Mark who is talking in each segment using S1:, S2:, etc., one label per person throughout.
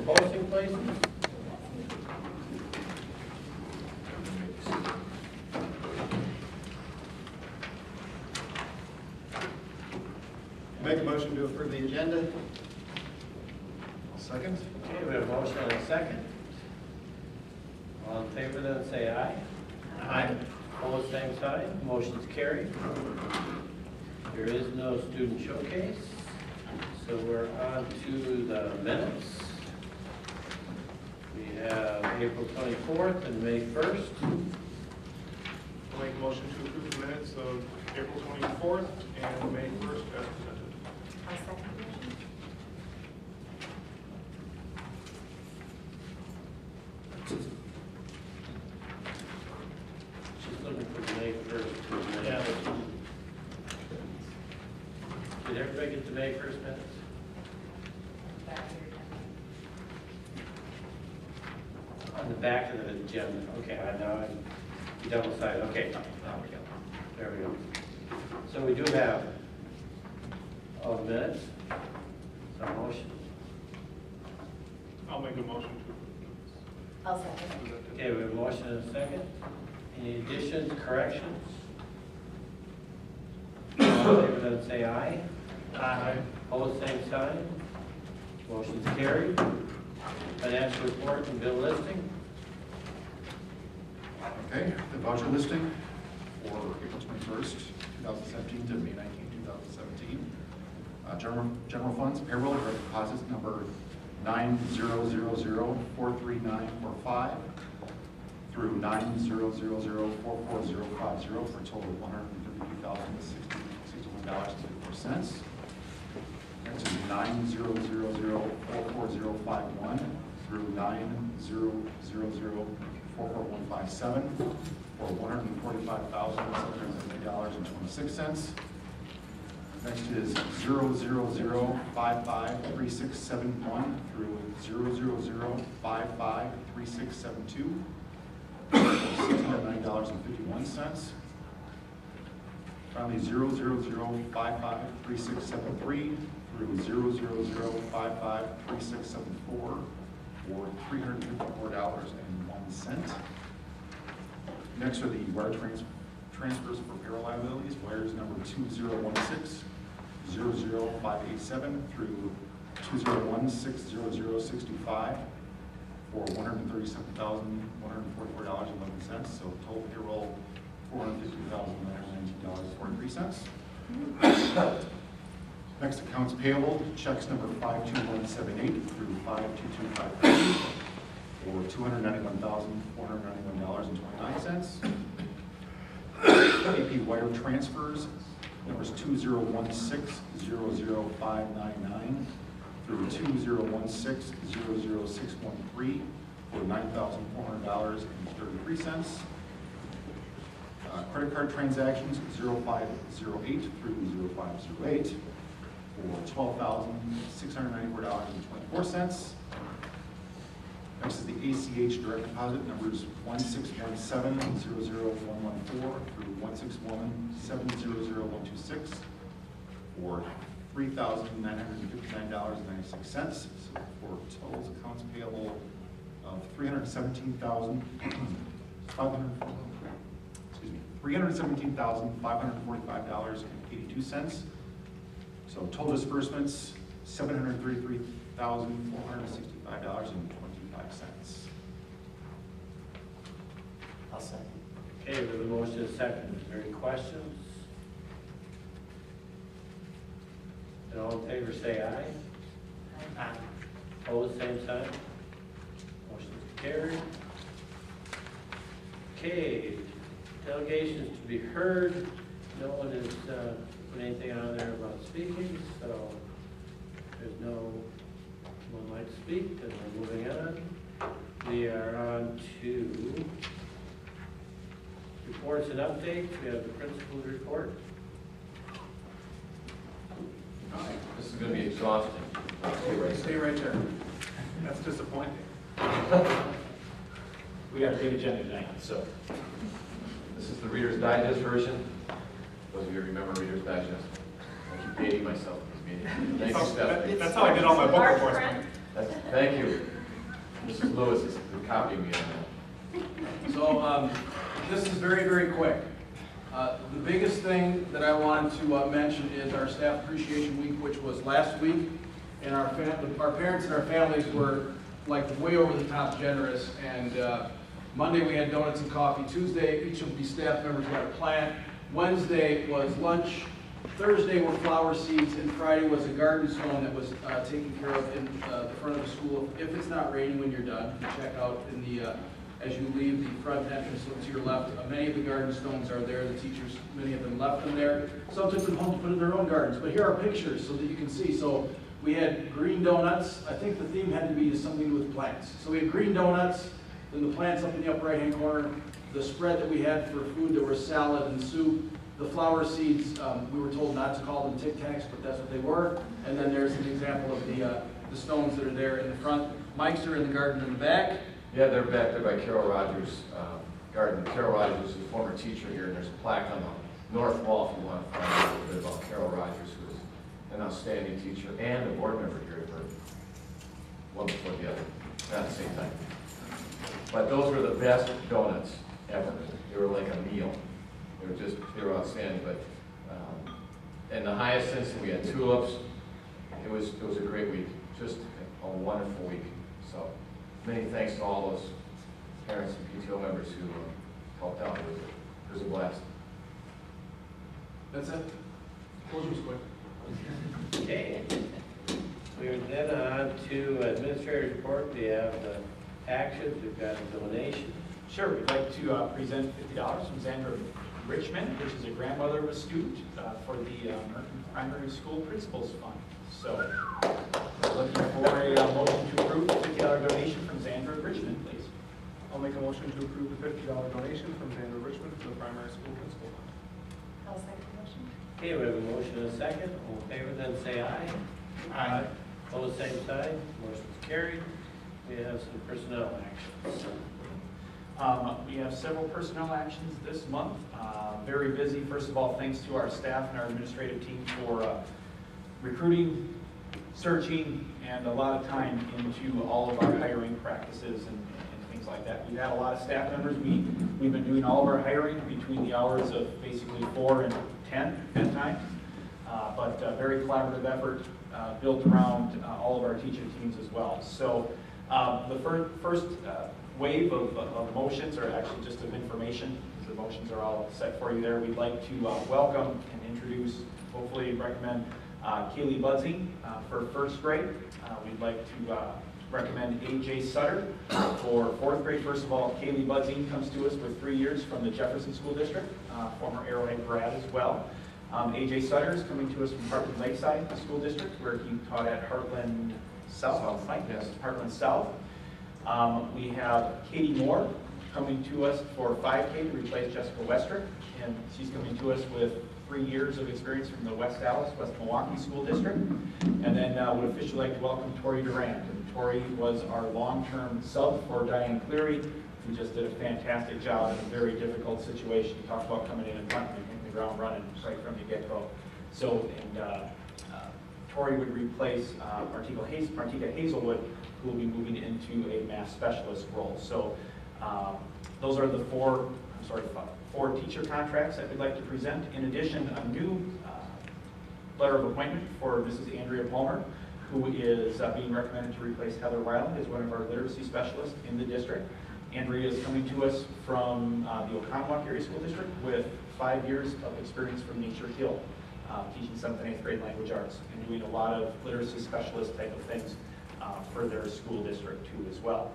S1: Posting places?
S2: Make a motion to approve the agenda.
S3: I'll second.
S1: Okay, we have a motion and a second. All in favor then say aye.
S2: Aye.
S1: Opposed, same sign. Motion's carried. There is no student showcase, so we're on to the minutes. We have April 24th and May 1st.
S3: I'll make a motion to approve the minutes of April 24th and May 1st as presented.
S4: I'll second the motion.
S1: She's looking for May 1st.
S2: Yeah.
S1: Did everybody get the May 1st minutes?
S4: Back to your agenda.
S1: On the back of the agenda. Okay, I know, I'm double-sided. Okay, now we go. There we go. So we do have minutes. Some motion.
S3: I'll make a motion to approve the minutes.
S4: I'll second.
S3: as presented.
S1: Okay, we have a motion and a second. Any additions, corrections? All in favor, then say aye.
S3: Aye.
S1: Opposed, same sign. Motion's carried. Financial report and bill listing.
S5: Okay, the voucher listing for April 21st, 2017 to May 19, 2017. General funds, payroll, direct deposits number 900043945 through 900044050 for a total of $132,061.64. Next is 900044051 through 900044157 for $145,770.26. Next is 000553671 through 000553672 for $609.51. Finally, 000553673 through 000553674 for $354.01. Next are the wire transfers for payroll liabilities. Wires number 2016-00587 through 2016-00065 for $137,144.11. So total payroll $452,919.43. Next, accounts payable, checks number 52178 through 52253 for $291,491.29. AP wire transfers, numbers 201600599 through 201600613 for $9,400.33. Credit card transactions 0508 through 0508 for $12,694.24. Next is the ACH direct deposit numbers 161700114 through 161700126 for $3,959.96. So for total accounts payable of $317,545.82. So total disbursements $733,465.25.
S2: I'll second.
S1: Okay, we have a motion and a second. Is there any questions? And all in favor say aye.
S2: Aye.
S1: Opposed, same sign. Motion's carried. Okay, delegations to be heard. No one has put anything on there about speaking, so there's no one like to speak, then we're moving on. We are on to reports and updates. We have the principal's report.
S6: This is going to be exhausting.
S3: Stay right there. That's disappointing.
S2: We got a big agenda tonight, so.
S6: This is the Reader's Digest version. Those of you who remember Reader's Digest. I keep dating myself in this meeting. Thank you, Stephanie.
S3: That's how I did all my book reports.
S6: Thank you. Mrs. Lewis is copying me on that.
S7: So this is very, very quick. The biggest thing that I wanted to mention is our Staff Appreciation Week, which was last week, and our parents and our families were like way over the top generous. And Monday we had donuts and coffee. Tuesday, each of the staff members got a plant. Wednesday was lunch. Thursday were flower seeds, and Friday was a garden stone that was taken care of in the front of the school. If it's not raining when you're done, you check out in the as you leave the front entrance to your left. Many of the garden stones are there. The teachers, many of them left them there. Some took them home to put in their own gardens. But here are pictures so that you can see. So we had green donuts. I think the theme had to be something to do with plants. So we had green donuts, then the plants up in the upper right-hand corner. The spread that we had for food, there was salad and soup. The flower seeds, we were told not to call them Tic Tacs, but that's what they were. And then there's an example of the stones that are there in the front. Mics are in the garden in the back.
S6: Yeah, they're back there by Carol Rogers' garden. Carol Rogers is a former teacher here, and there's a plaque on the north wall if you want to find out a little bit about Carol Rogers, who was an outstanding teacher and a board member here for one before the other, not at the same time. But those were the best donuts ever. They were like a meal. They were outstanding. But and the hyacinths, and we had tulips. It was a great week, just a wonderful week. So many thanks to all those parents and PTO members who helped out. It was a blast.
S7: That's it. Closure was quick.
S1: Okay. We're then on to administrator's report. We have the actions. We've got a donation.
S2: Sure, we'd like to present $50 from Xandra Richmond, which is a grandmother of a student, for the Merton Primary School Principals Fund. So, looking for a motion to approve the $50 donation from Xandra Richmond, please.
S3: I'll make a motion to approve the $50 donation from Xander Richmond for the primary school principal fund.
S4: I'll second the motion.
S1: Okay, we have a motion and a second. All in favor, then say aye.
S2: Aye.
S1: Opposed, same side. Motion's carried. We have some personnel actions.
S2: We have several personnel actions this month. Very busy. First of all, thanks to our staff and our administrative team for recruiting, searching, and a lot of time into all of our hiring practices and things like that. We've had a lot of staff members. We've been doing all of our hiring between the hours of basically 4 and 10 at times. But very collaborative effort built around all of our teacher teams as well. So the first wave of motions are actually just of information. The motions are all set for you there. We'd like to welcome and introduce, hopefully recommend Kaylee Budzing for first grade. We'd like to recommend A.J. Sutter for fourth grade. First of all, Kaylee Budzing comes to us with 3 years from the Jefferson School District, former Arrowhead grad as well. A.J. Sutter is coming to us from Heartland Lakeside School District, where he taught at Heartland South, Mike? Yes, Heartland South. We have Katie Moore coming to us for 5K to replace Jessica Westrick, and she's coming to us with 3 years of experience from the West Dallas, West Milwaukee School District. And then would officially like to welcome Tori Durant. And Tori was our long-term sub for Diane Cleary, who just did a fantastic job in a very difficult situation. He talked about coming in and hitting the ground running right from the get-go. So, and Tori would replace Martika Hazelwood, who will be moving into a math specialist role. So those are the four teacher contracts that we'd like to present. In addition, a new letter of appointment for Mrs. Andrea Palmer, who is being recommended to replace Heather Weiland as one of our literacy specialists in the district. Andrea is coming to us from the Oconomowoc Area School District with 5 years of experience from Nature Hill, teaching 7th and 8th grade language arts and doing a lot of literacy specialist type of things for their school district too as well.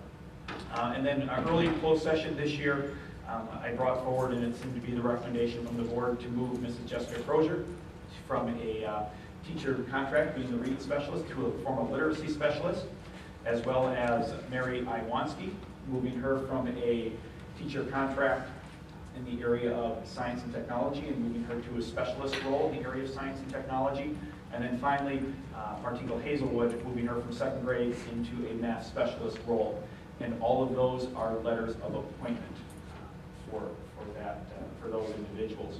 S2: And then our early closed session this year, I brought forward, and it seemed to be the recommendation from the board, to move Mrs. Jessica Crozier from a teacher contract, being the reading specialist, to a formal literacy specialist, as well as Mary Iwanski, moving her from a teacher contract in the area of science and technology and moving her to a specialist role in the area of science and technology. And then finally, Martika Hazelwood, moving her from 2nd grade into a math specialist role. And all of those are letters of appointment for those individuals.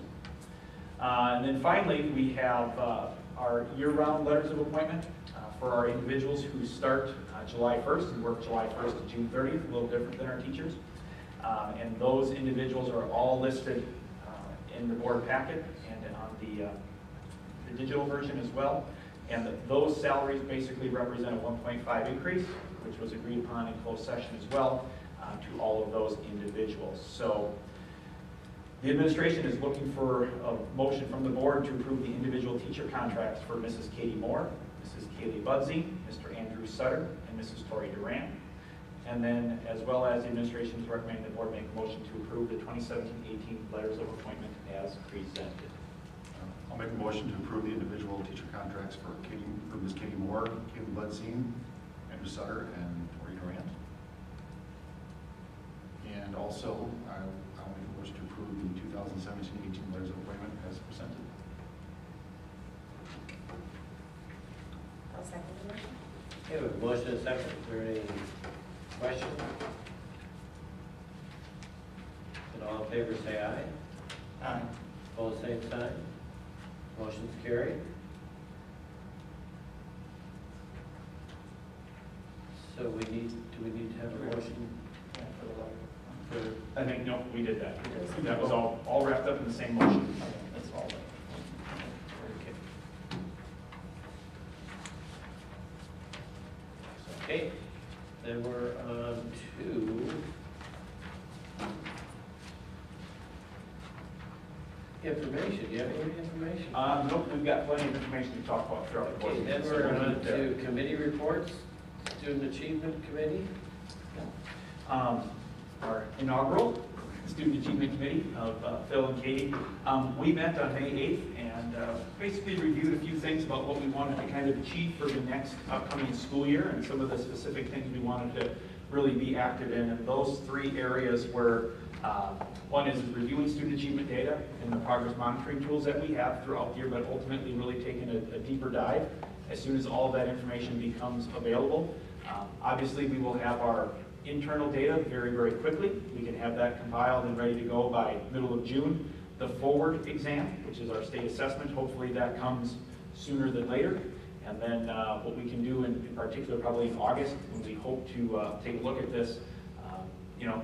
S2: And then finally, we have our year-round letters of appointment for our individuals who start July 1st and work July 1st to June 30th, a little different than our teachers. And those individuals are all listed in the board packet and on the digital version as well. And those salaries basically represent a 1.5 increase, which was agreed upon in closed session as well, to all of those individuals. So the administration is looking for a motion from the board to approve the individual teacher contracts for Mrs. Katie Moore, Mrs. Kaylee Budsey, Mr. Andrew Sutter, and Mrs. Tori Duran. And then, as well as the administration is recommending the board make a motion to approve the 2017-18 letters of appointment as presented.
S5: I'll make a motion to approve the individual teacher contracts for Ms. Katie Moore, Kaylee Budsey, Andrew Sutter, and Tori Durant. And also, I'll make a motion to approve the 2017-18 letters of appointment as presented.
S4: I'll second the motion.
S1: Okay, we have a motion and a second. Is there any questions? And all in favor say aye.
S2: Aye.
S1: Opposed, same sign. Motion's carried. So do we need to have a motion?
S2: I think, no, we did that. That was all wrapped up in the same motion. That's all.
S1: Okay, then we're on to information. Do you have any information?
S2: Nope, we've got plenty of information to talk about throughout the course
S1: Okay,
S2: of
S1: then
S2: this.
S1: we're on to committee reports. Student Achievement Committee.
S2: Our inaugural Student Achievement Committee of Phil and Katie. We met on May 8th and basically reviewed a few things about what we wanted to kind of achieve for the next upcoming school year and some of the specific things we wanted to really be active in. And those three areas were, one is reviewing student achievement data and the progress monitoring tools that we have throughout the year, but ultimately really taking a deeper dive as soon as all of that information becomes available. Obviously, we will have our internal data very, very quickly. We can have that compiled and ready to go by middle of June. The forward exam, which is our state assessment, hopefully that comes sooner than later. And then what we can do in particular probably in August, when we hope to take a look at this,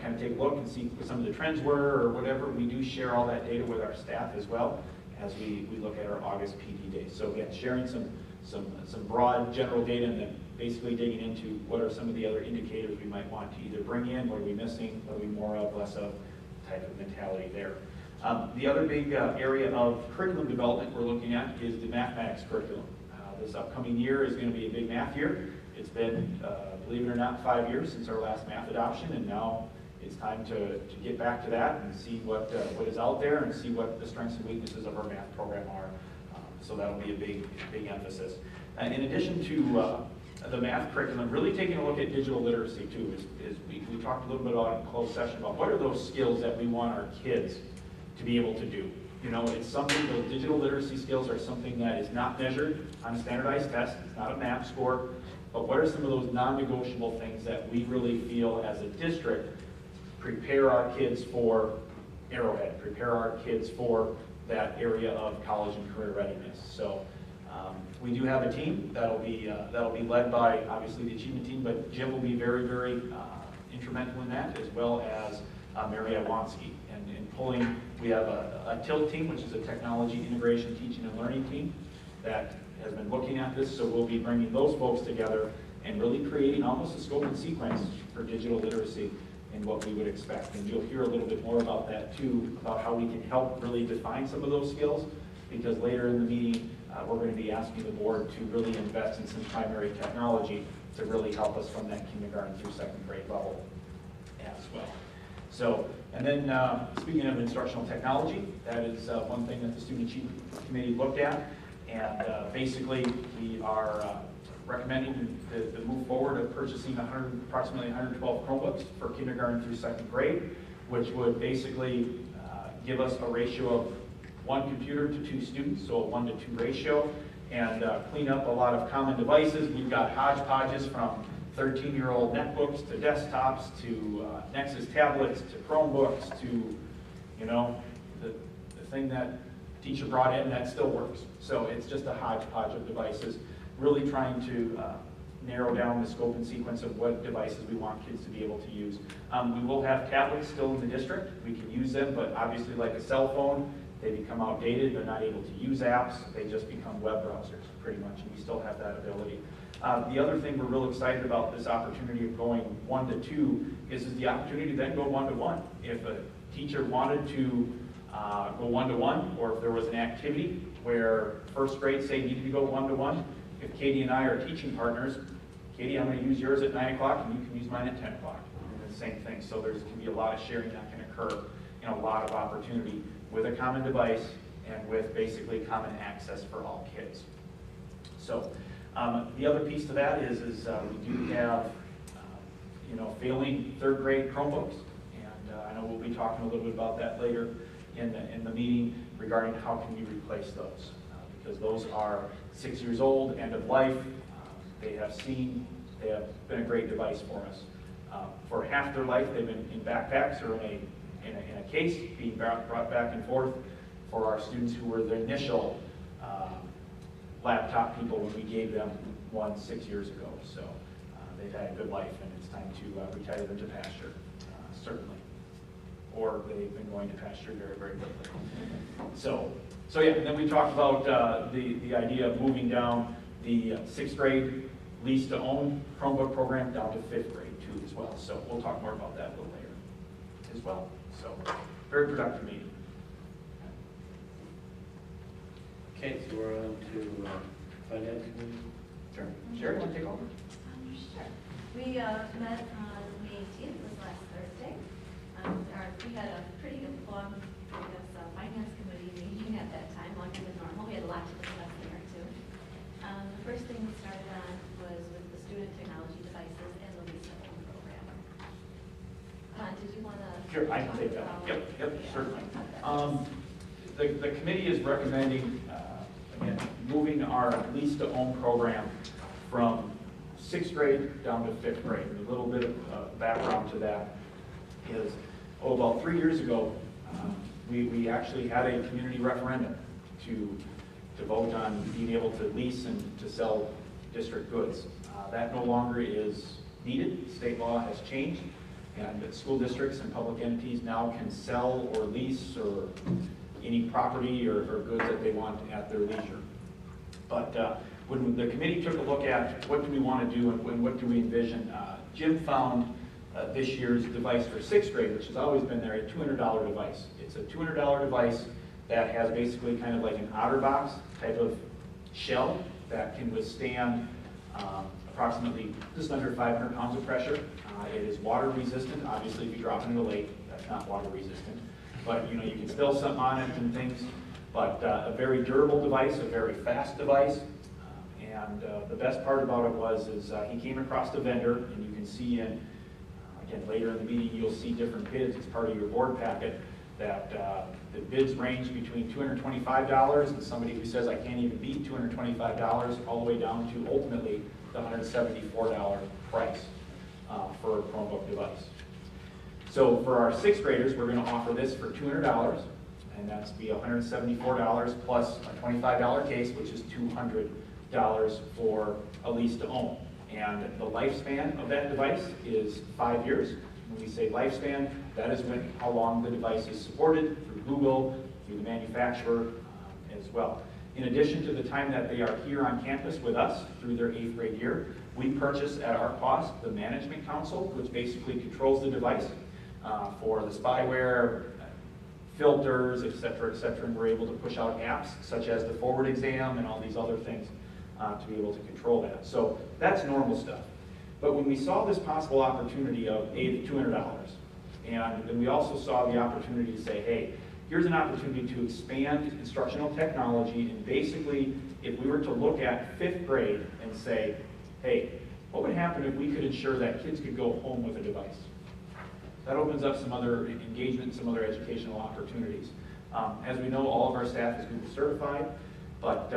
S2: kind of take a look and see what some of the trends were or whatever. We do share all that data with our staff as well as we look at our August PD days. So again, sharing some broad general data and then basically digging into what are some of the other indicators we might want to either bring in, what are we missing, what are we more of, less of, type of mentality there. The other big area of curriculum development we're looking at is the mathematics curriculum. This upcoming year is going to be a big math year. It's been, believe it or not, 5 years since our last math adoption, and now it's time to get back to that and see what is out there and see what the strengths and weaknesses of our math program are. So that'll be a big emphasis. And in addition to the math curriculum, really taking a look at digital literacy too. Is we talked a little bit about in closed session about what are those skills that we want our kids to be able to do. It's something, those digital literacy skills are something that is not measured on a standardized test. It's not a MAP score. But what are some of those non-negotiable things that we really feel as a district prepare our kids for Arrowhead, prepare our kids for that area of college and career readiness. So we do have a team that'll be led by obviously the achievement team, but Jim will be very, very instrumental in that, as well as Mary Iwanski. And in pulling, we have a TILT team, which is a technology integration teaching and learning team that has been looking at this. So we'll be bringing those folks together and really creating almost a scope and sequence for digital literacy and what we would expect. And you'll hear a little bit more about that too, about how we can help really define some of those skills, because later in the meeting, we're going to be asking the board to really invest in some primary technology to really help us from that kindergarten through second grade level as well. So, and then speaking of instructional technology, that is one thing that the Student Achievement Committee looked at. And basically, we are recommending the move forward of purchasing approximately 112 Chromebooks for kindergarten through second grade, which would basically give us a ratio of 1 computer to 2 students, so a 1-to-2 ratio, and clean up a lot of common devices. We've got hodgepodges from 13-year-old netbooks to desktops to Nexus tablets to Chromebooks to, the thing that teacher brought in, that still works. So it's just a hodgepodge of devices, really trying to narrow down the scope and sequence of what devices we want kids to be able to use. We will have tablets still in the district. We can use them, but obviously like a cell phone, they become outdated. They're not able to use apps. They just become web browsers pretty much, and we still have that ability. The other thing we're real excited about this opportunity of going 1 to 2 is the opportunity to then go 1 to 1. If a teacher wanted to go 1 to 1, or if there was an activity where first grade, say, needed to go 1 to 1, if Katie and I are teaching partners, Katie, I'm going to use yours at 9 o'clock, and you can use mine at 10 o'clock. And the same thing. So there's can be a lot of sharing that can occur, and a lot of opportunity with a common device and with basically common access for all kids. So the other piece to that is we do have failing 3rd grade Chromebooks, and I know we'll be talking a little bit about that later in the meeting regarding how can we replace those, because those are 6 years old, end of life. They have been a great device for us. For half their life, they've been in backpacks or in a case, being brought back and forth for our students who were the initial laptop people when we gave them one 6 years ago. So they've had a good life, and it's time to retire them to pasture, certainly. Or they've been going to pasture very, very quickly. So yeah, and then we talked about the idea of moving down the 6th grade lease to own Chromebook program down to 5th grade too as well. So we'll talk more about that a little later as well. So very productive meeting.
S1: Okay, so we're on to finance committee.
S2: Sure. Sherry, want to take over?
S4: Sure. We met on May 18th, was last Thursday. We had a pretty long, finance committee meeting at that time, longer than normal. We had a lot to discuss there too. The first thing we started on was with the student technology devices and the lease to own program. Did you want to?
S2: Sure, I can take that. Yep, certainly. The committee is recommending, again, moving our lease to own program from 6th grade down to 5th grade. And a little bit of background to that is, about 3 years ago, we actually had a community referendum to vote on being able to lease and to sell district goods. That no longer is needed. State law has changed, and school districts and public entities now can sell or lease or any property or goods that they want at their leisure. But when the committee took a look at what do we want to do and what do we envision, Jim found this year's device for 6th grade, which has always been there, a $200 device. It's a $200 device that has basically kind of like an OtterBox type of shell that can withstand approximately just under 500 pounds of pressure. It is water resistant. Obviously, if you drop it in the lake, that's not water resistant. But you can spill something on it and things. But a very durable device, a very fast device. And the best part about it he came across the vendor, and you can see again, later in the meeting, you'll see different bids as part of your board packet, that the bids range between $225 and somebody who says, I can't even beat $225, all the way down to ultimately the $174 price for a Chromebook device. So for our 6th graders, we're going to offer this for $200, and that's be $174 plus a $25 case, which is $200 for a lease to own. And the lifespan of that device is 5 years. When we say lifespan, that is how long the device is supported through Google, through the manufacturer as well. In addition to the time that they are here on campus with us through their 8th grade year, we purchase at our cost the management console, which basically controls the device for the spyware, filters, et cetera, and we're able to push out apps such as the forward exam and all these other things to be able to control that. So that's normal stuff. But when we saw this possible opportunity of $200, and then we also saw the opportunity to say, hey, here's an opportunity to expand instructional technology, and basically, if we were to look at 5th grade and say, hey, what would happen if we could ensure that kids could go home with a device? That opens up some other engagement, some other educational opportunities. As we know, all of our staff is Google certified, but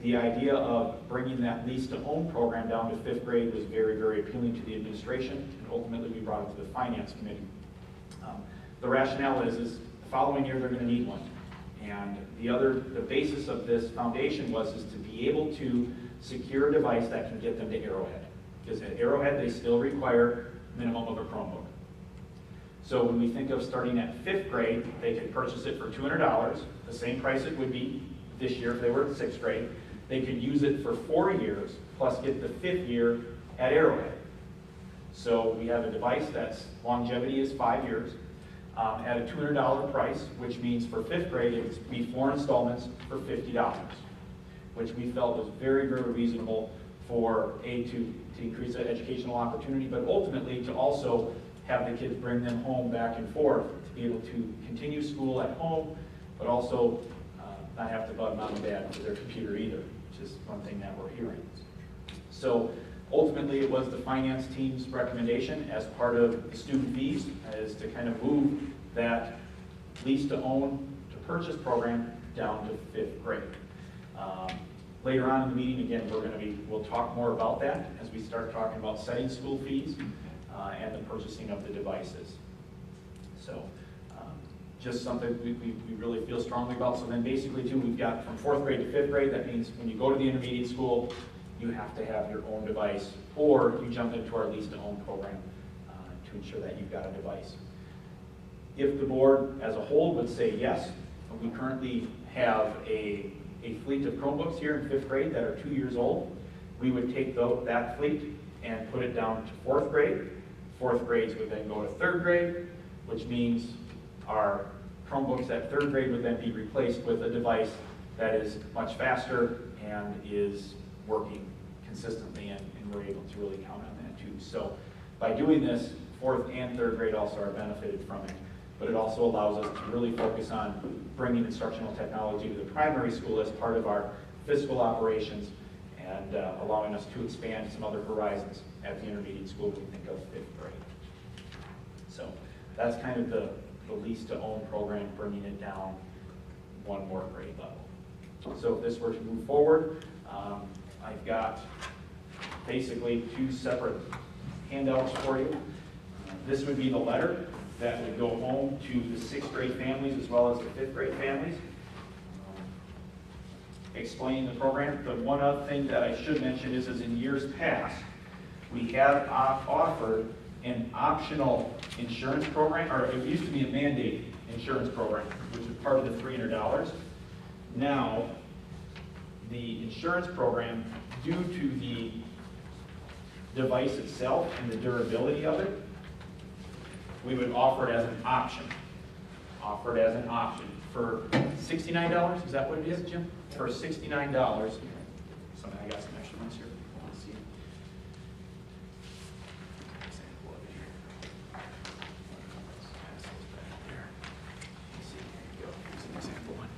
S2: the idea of bringing that lease to own program down to 5th grade was very, very appealing to the administration, and ultimately we brought it to the finance committee. The rationale is the following year they're going to need one. And the basis of this foundation is to be able to secure a device that can get them to Arrowhead. Because at Arrowhead, they still require minimum of a Chromebook. So when we think of starting at 5th grade, they could purchase it for $200, the same price it would be this year if they were in 6th grade. They could use it for 4 years, plus get the 5th year at Arrowhead. So we have a device that's longevity is 5 years at a $200 price, which means for 5th grade, it would be 4 installments for $50, which we felt was very, very reasonable for to increase the educational opportunity, but ultimately to also have the kids bring them home back and forth to be able to continue school at home, but also not have to bug mom and dad for their computer either, which is one thing that we're hearing. So ultimately, it was the finance team's recommendation as part of the student fees is to kind of move that lease to own to purchase program down to 5th grade. Later on in the meeting, again, we'll talk more about that as we start talking about setting school fees and the purchasing of the devices. So just something we really feel strongly about. So then basically too, we've got from 4th grade to 5th grade. That means when you go to the intermediate school, you have to have your own device, or you jump into our lease to own program to ensure that you've got a device. If the board as a whole would say yes, we currently have a fleet of Chromebooks here in 5th grade that are 2 years old. We would take that fleet and put it down to 4th grade. 4th grades would then go to 3rd grade, which means our Chromebooks at 3rd grade would then be replaced with a device that is much faster and is working consistently, and we're able to really count on that too. So by doing this, 4th and 3rd grade also are benefited from it, but it also allows us to really focus on bringing instructional technology to the primary school as part of our fiscal operations and allowing us to expand some other horizons at the intermediate school when we think of 5th grade. So that's kind of the lease to own program, bringing it down one more grade level. So if this were to move forward, I've got basically 2 separate handouts for you. This would be the letter that would go home to the 6th grade families as well as the 5th grade families, explaining the program. The one other thing that I should mention is in years past, we have offered an optional insurance program, or it used to be a mandate insurance program, which is part of the $300. Now, the insurance program, due to the device itself and the durability of it, we would offer it as an option. Offer it as an option for $69. Is that what it is, Jim? For $69. I got some extra ones here. Let's see. Example of it here. Let's see. Here you go. Here's an example one.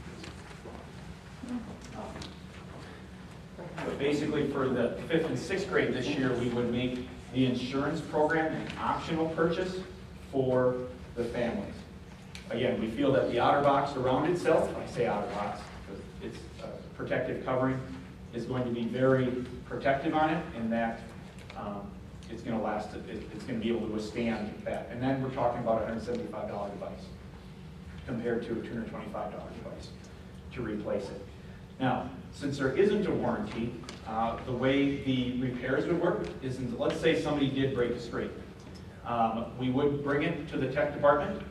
S2: But basically, for the 5th and 6th grade this year, we would make the insurance program an optional purchase for the families. Again, we feel that the outer box around itself, when I say outer box, it's protective covering, is going to be very protective on it, and that it's going to last, it's going to be able to withstand that. And then we're talking about a $175 device compared to a $225 device to replace it. Now, since there isn't a warranty, the way the repairs would work is, let's say somebody did break a screen. We would bring it to the tech department.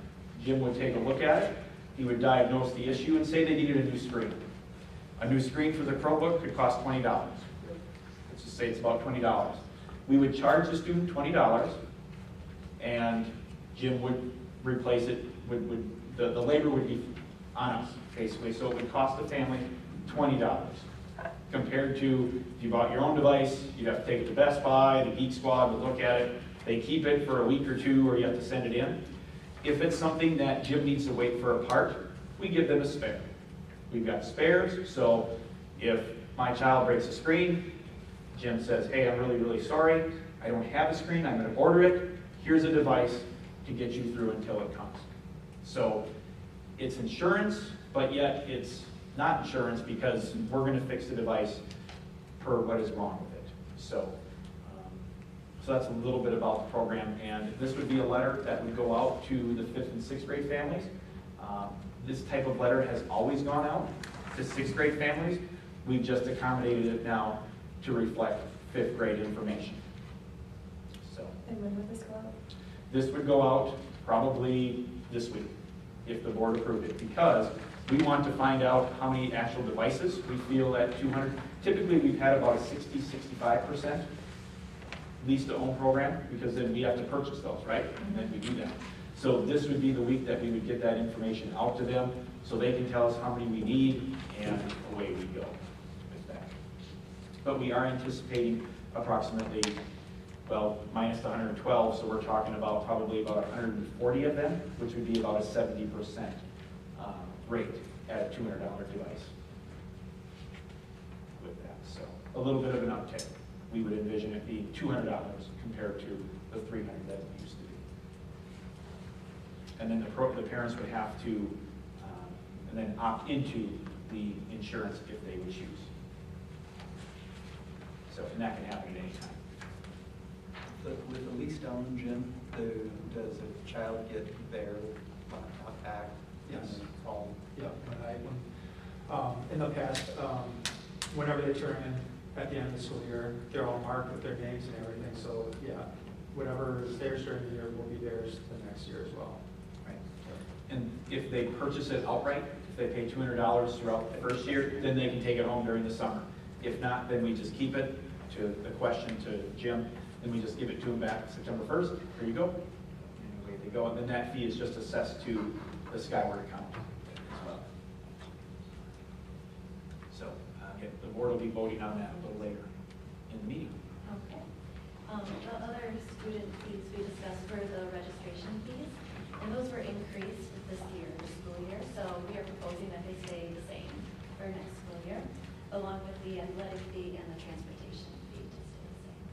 S2: Jim would take a look at it. He would diagnose the issue and say they needed a new screen. A new screen for the Chromebook could cost $20. Let's just say it's about $20. We would charge the student $20, and Jim would replace it. The labor would be on us, basically. So it would cost the family $20. Compared to if you bought your own device, you'd have to take it to Best Buy, the Geek Squad would look at it. They keep it for a week or two, or you have to send it in. If it's something that Jim needs to wait for a part, we give them a spare. We've got spares, so if my child breaks a screen, Jim says, hey, I'm really, really sorry. I don't have a screen. I'm going to order it. Here's a device to get you through until it comes. So it's insurance, but yet it's not insurance because we're going to fix the device per what is wrong with it. So that's a little bit about the program, and this would be a letter that would go out to the 5th and 6th grade families This type of letter has always gone out to 6th grade families. We've just accommodated it now to reflect 5th grade information. So
S8: And when would this go out?
S2: this would go out probably this week, if the board approved it, because we want to find out how many actual devices we feel at 200. Typically, we've had about a 60-65% lease-to-own program, because then we have to purchase those, right? And then we do that. So this would be the week that we would get that information out to them, so they can tell us how many we need, and away we go with that. But we are anticipating approximately, well, minus the 112, so we're talking about probably about 140 of them, which would be about a 70% rate at a $200 device with that. So a little bit of an uptick. We would envision it being $200 compared to the $300 that it used to be. And then the parents would have to and then opt into the insurance if they would choose. So, and that can happen at any time.
S9: With the lease down, Jim, does a child get their laptop back?
S10: Yes.
S9: And all?
S10: Yeah, in the past, whenever they turn in at the end of the school year, they're all marked with their names and everything, so yeah, whatever is theirs during the year will be theirs the next year as well.
S2: Right. And if they purchase it outright, if they pay $200 throughout the first year, then they can take it home during the summer. If not, then we just keep it. To the question to Jim, then we just give it to them back September 1st. Here you go. And away they go. And then that fee is just assessed to the Skyward account as well. So again, the board will be voting on that a little later in the meeting.
S4: Okay. The other student fees we discussed were the registration fees, and those were increased this year, school year. So we are proposing that they stay the same for next school year, along with the athletic fee and the transportation fee to stay the same.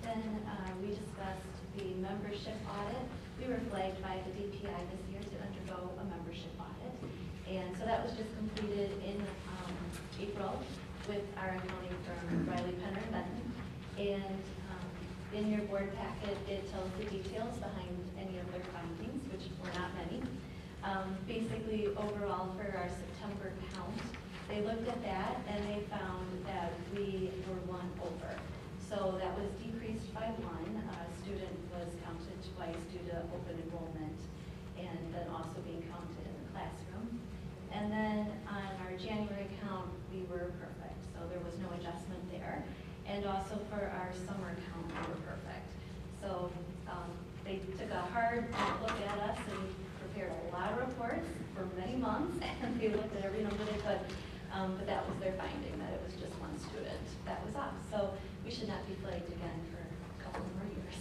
S4: Then we discussed the membership audit. We were flagged by the DPI this year to undergo a membership audit, and so that was just completed in April with our accounting firm, Riley Penner Merton. And in your board packet, it tells the details behind any of their findings, which were not many. Basically, overall, for our September count, they looked at that and they found that we were one over. So that was decreased by one. A student was counted twice due to open enrollment and then also being counted in the classroom. And then on our January count, we were perfect. So there was no adjustment there. And also for our summer count, we were perfect. So they took a hard look at us and prepared a lot of reports for many months, and they looked at every number they could. But that was their finding, that it was just one student that was off. So we should not be flagged again for a couple more years.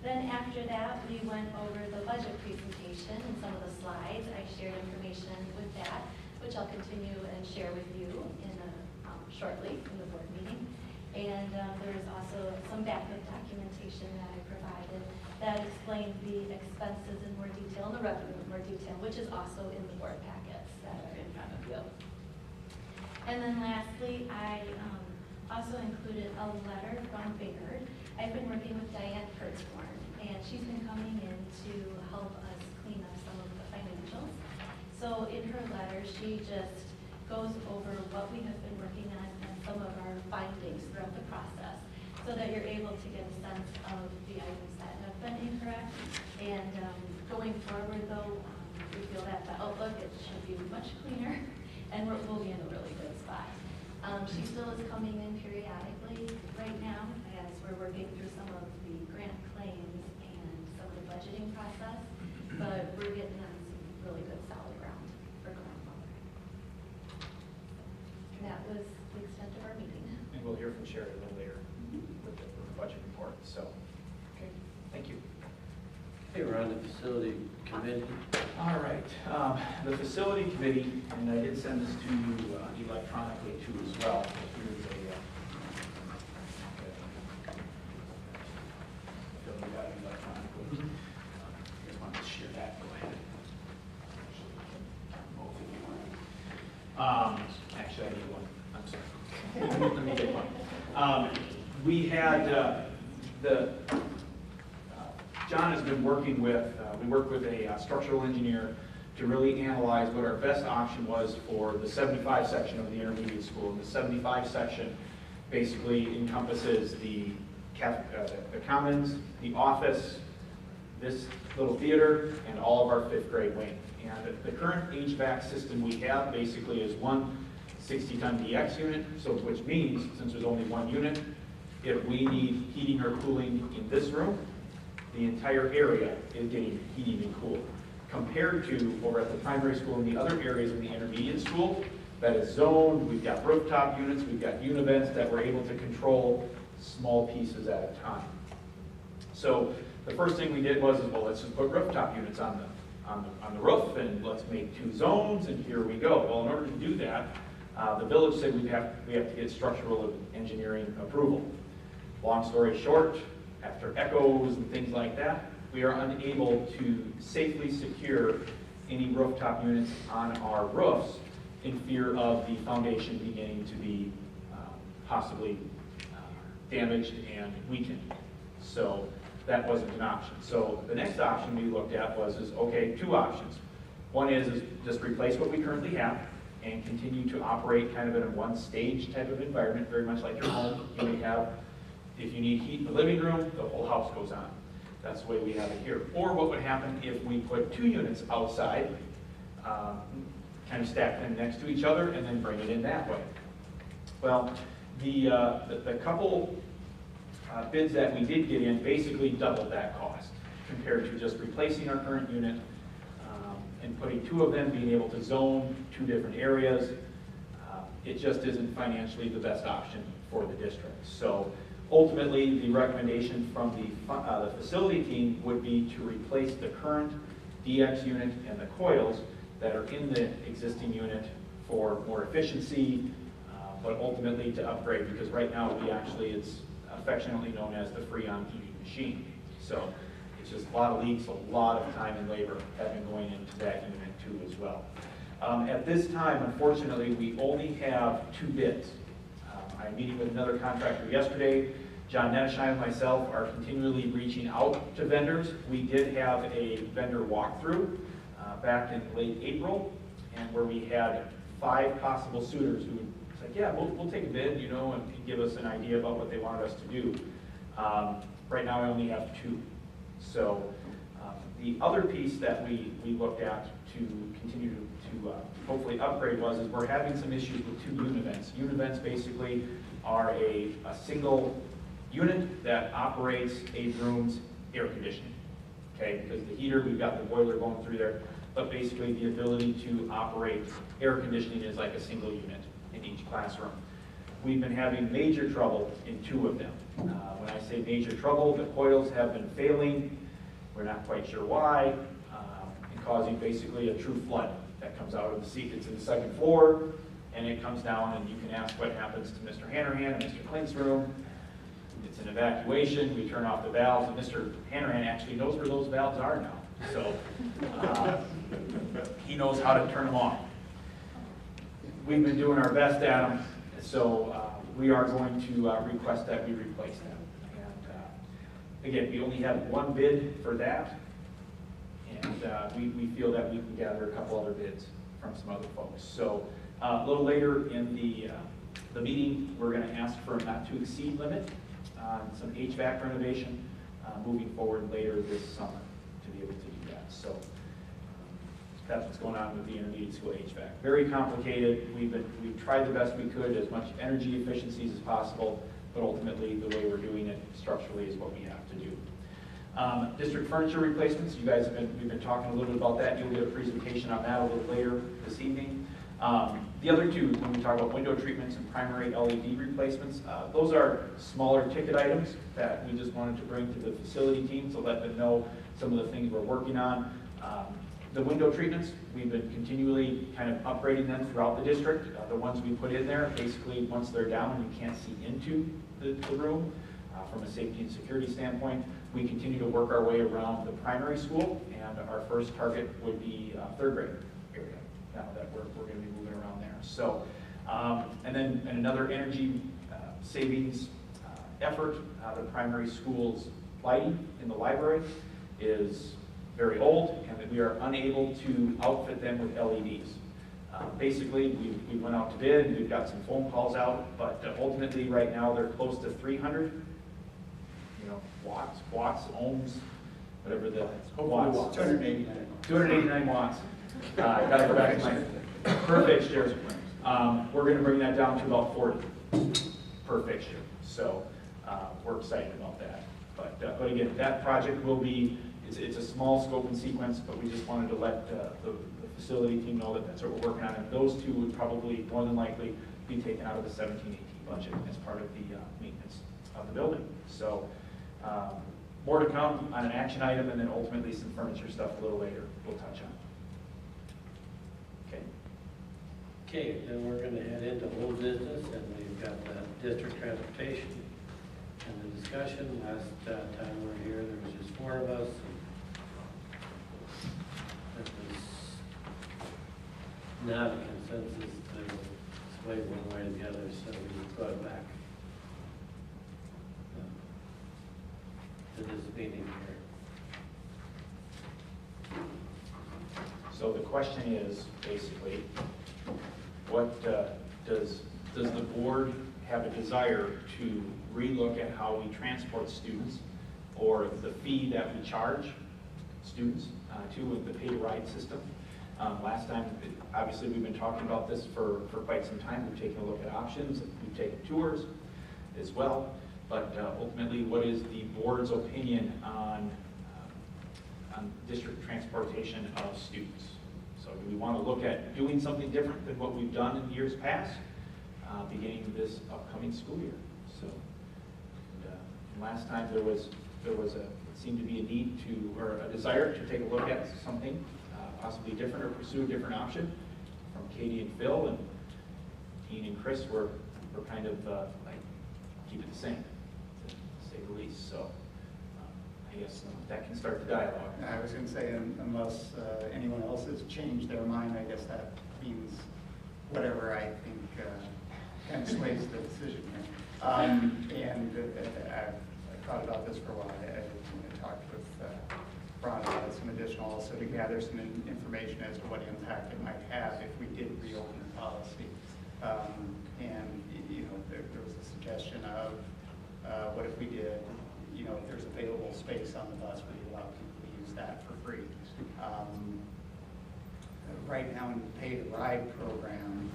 S4: Then after that, we went over the budget presentation and some of the slides. I shared information with that, which I'll continue and share with you in shortly in the board meeting. And there is also some backup documentation that I provided that explained the expenses in more detail and the revenue in more detail, which is also in the board packets that are in front of you. And then lastly, I also included a letter from Baird. I've been working with Diane Kurtzborn, and she's been coming in to help us clean up some of the financials. So in her letter, she just goes over what we have been working on and some of our findings throughout the process, so that you're able to get a sense of the items that have been incorrect. And going forward, though, we feel that the outlook, it should be much cleaner, and we'll be in a really good spot. She still is coming in periodically right now as we're working through some of the grant claims and some of the budgeting process, but we're getting on some really good solid ground for going forward. And that was the extent of our meeting.
S2: And we'll hear from Sherry a little later with the budget report. So, okay, thank you.
S1: Okay, we're on the facility committee.
S2: All right, the facility committee, and I did send this to you electronically too as well. Here's a, fill it out electronically. Just want to share that, go ahead. Actually, I need one, I'm sorry. Let me get one. We had the John has been working with, we worked with a structural engineer to really analyze what our best option was for the 75 section of the intermediate school. And the 75 section basically encompasses the commons, the office, this little theater, and all of our 5th grade wing. And the current HVAC system we have basically is one 60-ton DX unit, so which means, since there's only one unit, if we need heating or cooling in this room, the entire area is getting heating and cooled. Compared to over at the primary school and the other areas in the intermediate school, that is zoned, we've got rooftop units, we've got univents that we're able to control small pieces at a time. So the first thing we did was, well, let's just put rooftop units on the roof, and let's make 2 zones, and here we go. Well, in order to do that, the village said we have to get structural engineering approval. Long story short, after echoes and things like that, we are unable to safely secure any rooftop units on our roofs in fear of the foundation beginning to be possibly damaged and weakened. So that wasn't an option. So the next option we looked at was, okay, 2 options. One is just replace what we currently have and continue to operate kind of in a one-stage type of environment, very much like your home. You may have, if you need heat in the living room, the whole house goes on. That's the way we have it here. Or what would happen if we put 2 units outside, kind of stack them next to each other, and then bring it in that way. Well, the couple bids that we did get in basically doubled that cost compared to just replacing our current unit and putting 2 of them, being able to zone 2 different areas. It just isn't financially the best option for the district. So ultimately, the recommendation from the facility team would be to replace the current DX unit and the coils that are in the existing unit for more efficiency, but ultimately to upgrade, because right now it's affectionately known as the Freon heating machine. So it's just a lot of leaks, a lot of time and labor have been going into that unit too as well. At this time, unfortunately, we only have 2 bids. I'm meeting with another contractor yesterday. John Nettesheim and myself are continually reaching out to vendors. We did have a vendor walkthrough back in late April, and where we had 5 possible suitors who would say, yeah, we'll take a bid, and give us an idea about what they wanted us to do. Right now, I only have 2. So the other piece that we looked at to continue to hopefully upgrade is we're having some issues with 2 univents. Univents basically are a single unit that operates a room's air conditioning. Okay, because the heater, we've got the boiler going through there, but basically the ability to operate air conditioning is like a single unit in each classroom. We've been having major trouble in 2 of them. When I say major trouble, the coils have been failing. We're not quite sure why, and causing basically a true flood that comes out of the seat. It's in the 2nd floor, and it comes down, and you can ask what happens to Mr. Hanrahan and Mr. Clint's room. It's an evacuation. We turn off the valves, and Mr. Hanrahan actually knows where those valves are now. So he knows how to turn them off. We've been doing our best at them, so we are going to request that we replace them. And again, we only have 1 bid for that, and we feel that we can gather a couple other bids from some other folks. So a little later in the meeting, we're going to ask for a not-to-exceed limit on some HVAC renovation moving forward later this summer to be able to do that. So that's what's going on with the intermediate school HVAC. Very complicated. We've tried the best we could, as much energy efficiencies as possible, but ultimately the way we're doing it structurally is what we have to do. District furniture replacements, we've been talking a little bit about that. You'll get a presentation on that a little later this evening. The other 2, when we talk about window treatments and primary LED replacements, those are smaller ticket items that we just wanted to bring to the facility team to let them know some of the things we're working on. The window treatments, we've been continually kind of upgrading them throughout the district. The ones we put in there, basically once they're down, you can't see into the room from a safety and security standpoint. We continue to work our way around the primary school, and our first target would be 3rd grade area, now that we're going to be moving around there. So, and then another energy savings effort, the primary school's lighting in the library. is very old and that we are unable to outfit them with LEDs. Basically, we went out to bid, and we've got some phone calls out, but ultimately, right now, they're close to 300, watts, ohms, whatever the watts.
S7: 289.
S2: 289 watts. Gotta go back to my per fixture. We're gonna bring that down to about 40 per fixture. So we're excited about that. But again, that project will be, it's a small scope and sequence, but we just wanted to let the facility team know that that's what we're working on. And those two would probably, more than likely, be taken out of the 17-18 budget as part of the maintenance of the building. So more to come on an action item, and then ultimately some furniture stuff a little later we'll touch on. Okay.
S1: Okay, then we're gonna head into old business, and we've got the district transportation and the discussion. Last time we were here, there was just 4 of us. And it was not a consensus to sway one way or the other, so we brought it back to this meeting here.
S2: So the question is, basically, what does the board have a desire to relook at how we transport students, or the fee that we charge students to with the pay-to-ride system? Last time, obviously, we've been talking about this for quite some time. We've taken a look at options. We've taken tours as well. But ultimately, what is the board's opinion on district transportation of students? So do we want to look at doing something different than what we've done in years past, beginning this upcoming school year? So last time there was seemed to be a need to, or a desire to take a look at something possibly different, or pursue a different option from Katie and Phil, and Dean and Kris were kind of like, keep it the same, to say the least. So I guess that can start the dialogue.
S8: I was going to say, unless anyone else has changed their mind, I guess that means whatever I think kind of sways the decision here. I thought about this for a while. I talked with Ron about some additional, also to gather some information as to what impact it might have if we did reopen the policy. There was a suggestion of what if we did, if there's available space on the bus, we allow people to use that for free. Right now in the pay-to-ride program,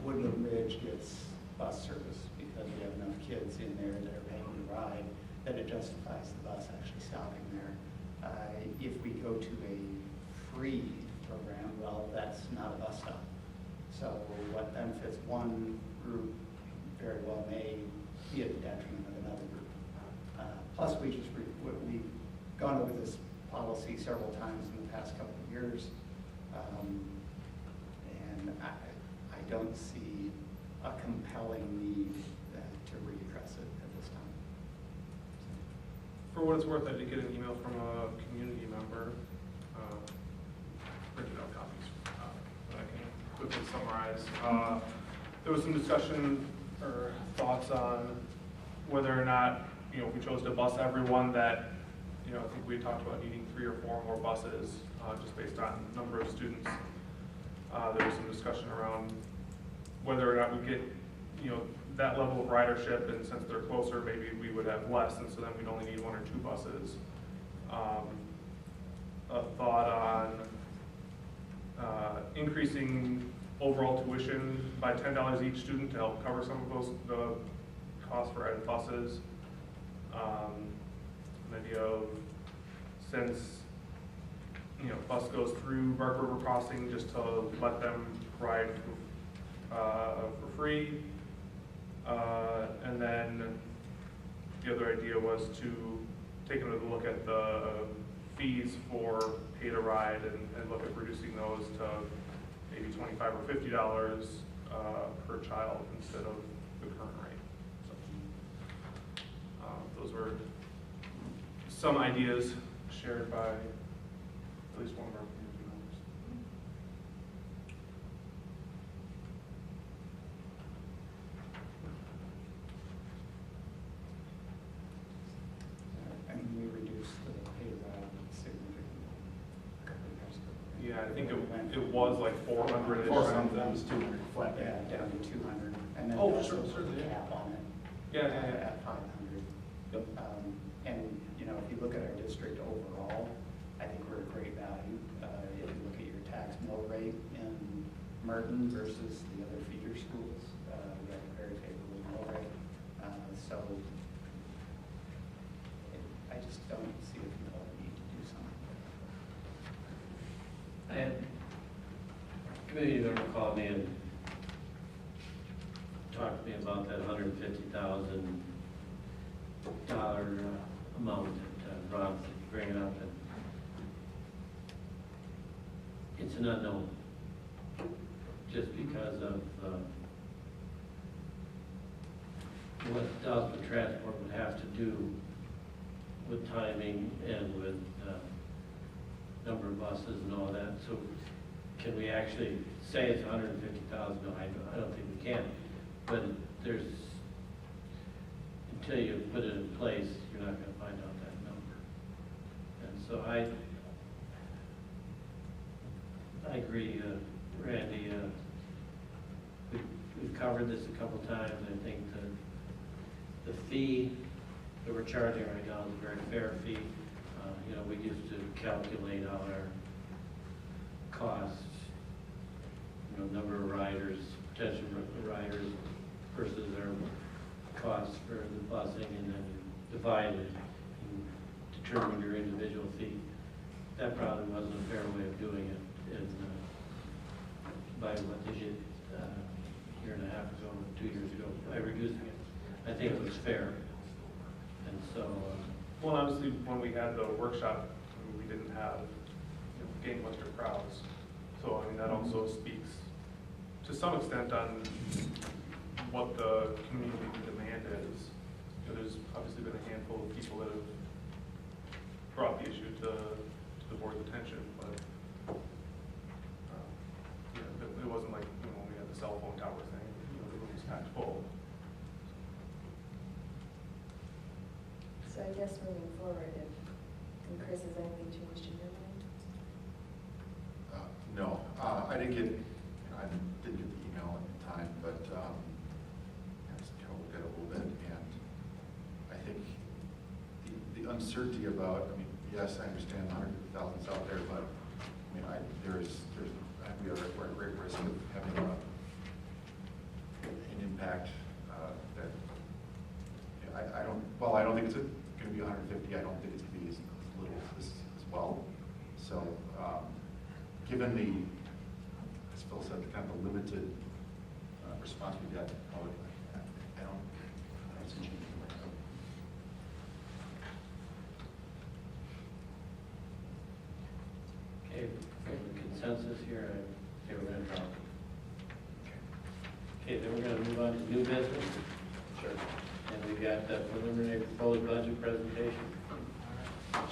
S8: Woodland Ridge gets bus service because we have enough kids in there that are paying to ride that it justifies the bus actually stopping there. If we go to a free program, well, that's not a bus stop. So what benefits one group very well may be at the detriment of another group. Plus, we've gone over this policy several times in the past couple of years, and I don't see a compelling need to readdress it at this time.
S3: For what it's worth, I did get an email from a community member, printed out copies that I can quickly summarize. There was some discussion or thoughts on whether or not, if we chose to bus everyone, that, I think we talked about needing 3 or 4 more buses, just based on number of students. There was some discussion around whether or not we get, that level of ridership, and since they're closer, maybe we would have less, and so then we'd only need 1 or 2 buses. A thought on increasing overall tuition by $10 each student to help cover some of the costs for added buses. An idea of, since bus goes through Bark River Crossing, just to let them ride for free. And then the other idea was to take another look at the fees for pay to ride and look at reducing those to maybe $25 or $50 per child instead of the current rate. So, those were some ideas shared by at least one of our community members.
S8: And we
S3: I think it was like 400-ish
S2: 400,
S3: something.
S2: that was 200 flat.
S8: Yeah, down to 200, and then
S2: Oh,
S8: there's
S2: sure,
S8: also
S2: certainly,
S8: a
S2: yeah.
S8: cap on it.
S3: Yeah.
S8: At 500.
S2: Yep.
S8: And, you know, if you look at our district overall, I think we're a great value. If you look at your tax mill rate in Merton versus the other feeder schools, we have a very favorable mill rate. So I just don't see a compelling need to do something.
S1: I had a committee member call me and talk to me about that $150,000 amount that Ron's bringing up, and it's an unknown, just because of what Dallas Transport would have to do with timing and with number of buses and all that. So can we actually say it's $150,000? No, I don't think we can. But there's, until you put it in place, you're not going to find out that number. And so I agree, Randy. We've covered this a couple times. I think the fee that we're charging right now is a very fair fee. You know, we used to calculate out our costs, you know, number of riders, potential riders versus our costs for the busing, and then you divide it and determine your individual fee. That probably wasn't a fair way of doing it, and by what they did a year and a half ago, 2 years ago, by reducing it. I think it was fair. And so,
S3: Well, obviously, when we had the workshop, we didn't have gangbuster crowds. So, I mean, that also speaks to some extent on what the community demand is. You know, there's obviously been a handful of people that have brought the issue to the board's attention, but it wasn't like, you know, when we had the cell phone tower thing, you know, the room was packed full.
S11: So I guess moving forward, and Kris, has anything changed in your mind?
S5: No, I didn't get the email at the time, but I just kind of looked at it a little bit, and I think the uncertainty about, I mean, yes, I understand 150,000's out there, but I mean, we are at great risk of having an impact that, you know, I don't think it's going to be 150. I don't think it's going to be as little as this as well. So, given the, as Phil said, the kind of the limited response we got, I don't see changing right now.
S1: okay, for the consensus here, I say we're going to drop it. Okay, then we're going to move on to new business.
S2: Sure.
S1: And we got the preliminary proposed budget presentation.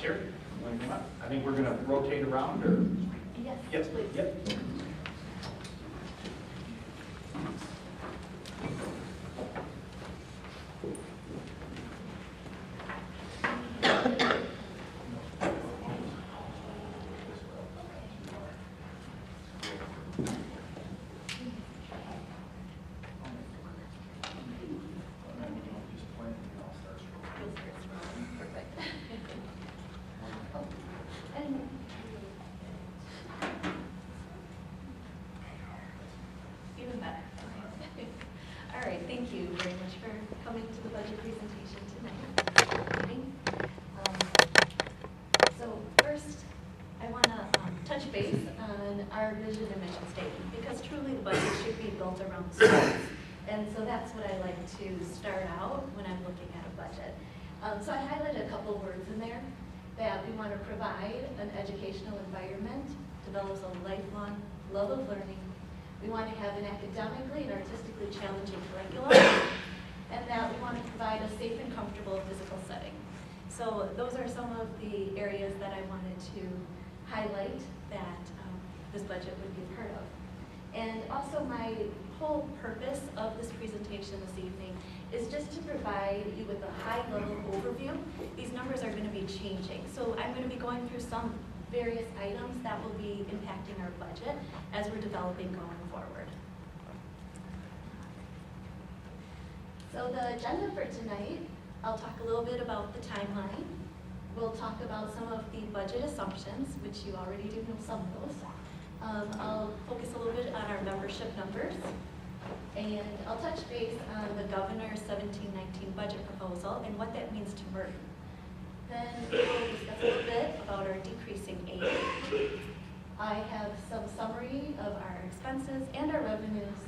S2: Sherry, you want to come up? I think we're going to rotate around, or?
S4: Yes,
S2: Yes,
S4: please.
S2: yep.
S4: Perfect. And even better. All right, thank you very much for coming to the budget presentation tonight. So first, I want to touch base on our vision and mission statement, because truly the budget should be built around schools. And so that's what I like to start out when I'm looking at a budget. So I highlighted a couple words in there, that we want to provide an educational environment, develops a lifelong love of learning. We want to have an academically and artistically challenging curriculum, and that we want to provide a safe and comfortable physical setting. So those are some of the areas that I wanted to highlight that this budget would be part of. And also my whole purpose of this presentation this evening is just to provide you with a high-level overview. These numbers are going to be changing. So I'm going to be going through some various items that will be impacting our budget as we're developing going forward. So the agenda for tonight, I'll talk a little bit about the timeline. We'll talk about some of the budget assumptions, which you already do know some of those. I'll focus a little bit on our membership numbers, and I'll touch base on the governor's 17-19 budget proposal and what that means to Merton. Then we'll discuss a little bit about our decreasing aid. I have some summary of our expenses and our revenues,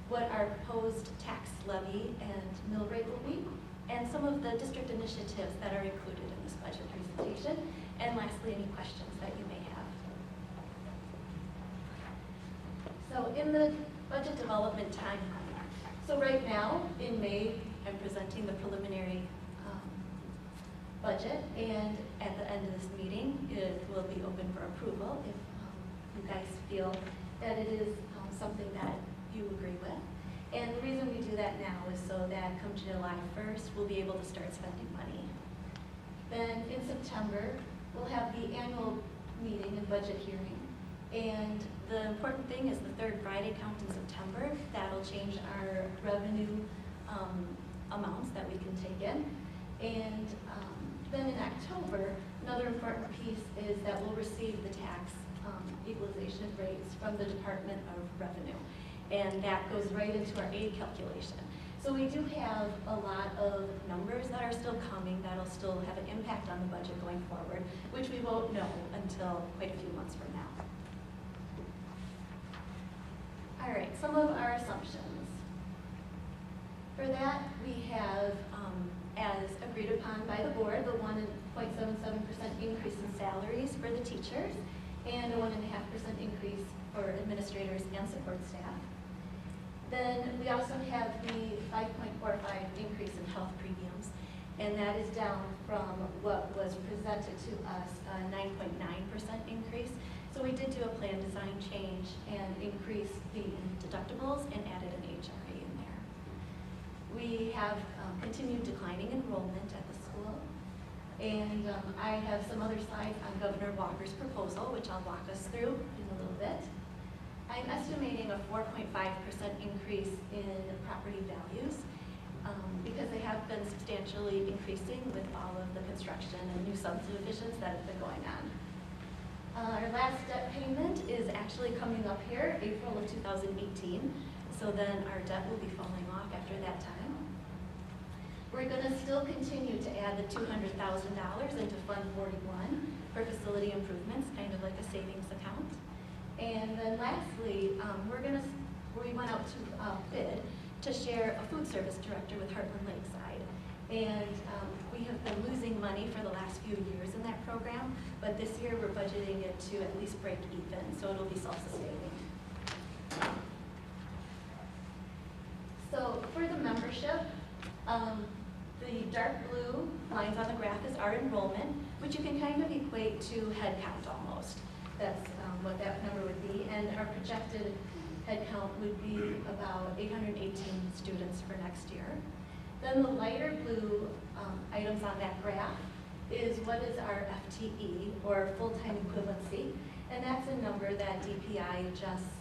S4: what our proposed tax levy and mill rate will be, and some of the district initiatives that are included in this budget presentation, and lastly, any questions that you may have. So in the budget development timeline, so right now, in May, I'm presenting the preliminary budget, and at the end of this meeting, it will be open for approval if you guys feel that it is something that you agree with. And the reason we do that now is so that come July 1st, we'll be able to start spending money. Then in September, we'll have the annual meeting and budget hearing. And the important thing is the third Friday count in September. That'll change our revenue amounts that we can take in. And then in October, another important piece is that we'll receive the tax equalization rates from the Department of Revenue. And that goes right into our aid calculation. So we do have a lot of numbers that are still coming that'll still have an impact on the budget going forward, which we won't know until quite a few months from now. All right, some of our assumptions. For that, we have, as agreed upon by the board, the 1.77% increase in salaries for the teachers and a 1.5% increase for administrators and support staff. Then we also have the 5.45 increase in health premiums, and that is down from what was presented to us, a 9.9% increase. So we did do a plan design change and increase the deductibles and added an HRA in there. We have continued declining enrollment at the school, and I have some other slides on Governor Walker's proposal, which I'll walk us through in a little bit. I'm estimating a 4.5% increase in property values because they have been substantially increasing with all of the construction and new subdivisions that have been going on. Our last debt payment is actually coming up here, April of 2018, so then our debt will be falling off after that time. We're going to still continue to add the $200,000 into Fund 41 for facility improvements, kind of like a savings account. And then lastly, we went out to bid to share a food service director with Heartland Lakeside. And we have been losing money for the last few years in that program, but this year we're budgeting it to at least break even, so it'll be self-sustaining. So for the membership, the dark blue lines on the graph is our enrollment, which you can kind of equate to head count almost. That's what that number would be, and our projected head count would be about 818 students for next year. Then the lighter blue items on that graph is what is our FTE, or full-time equivalency, and that's a number that DPI adjusts,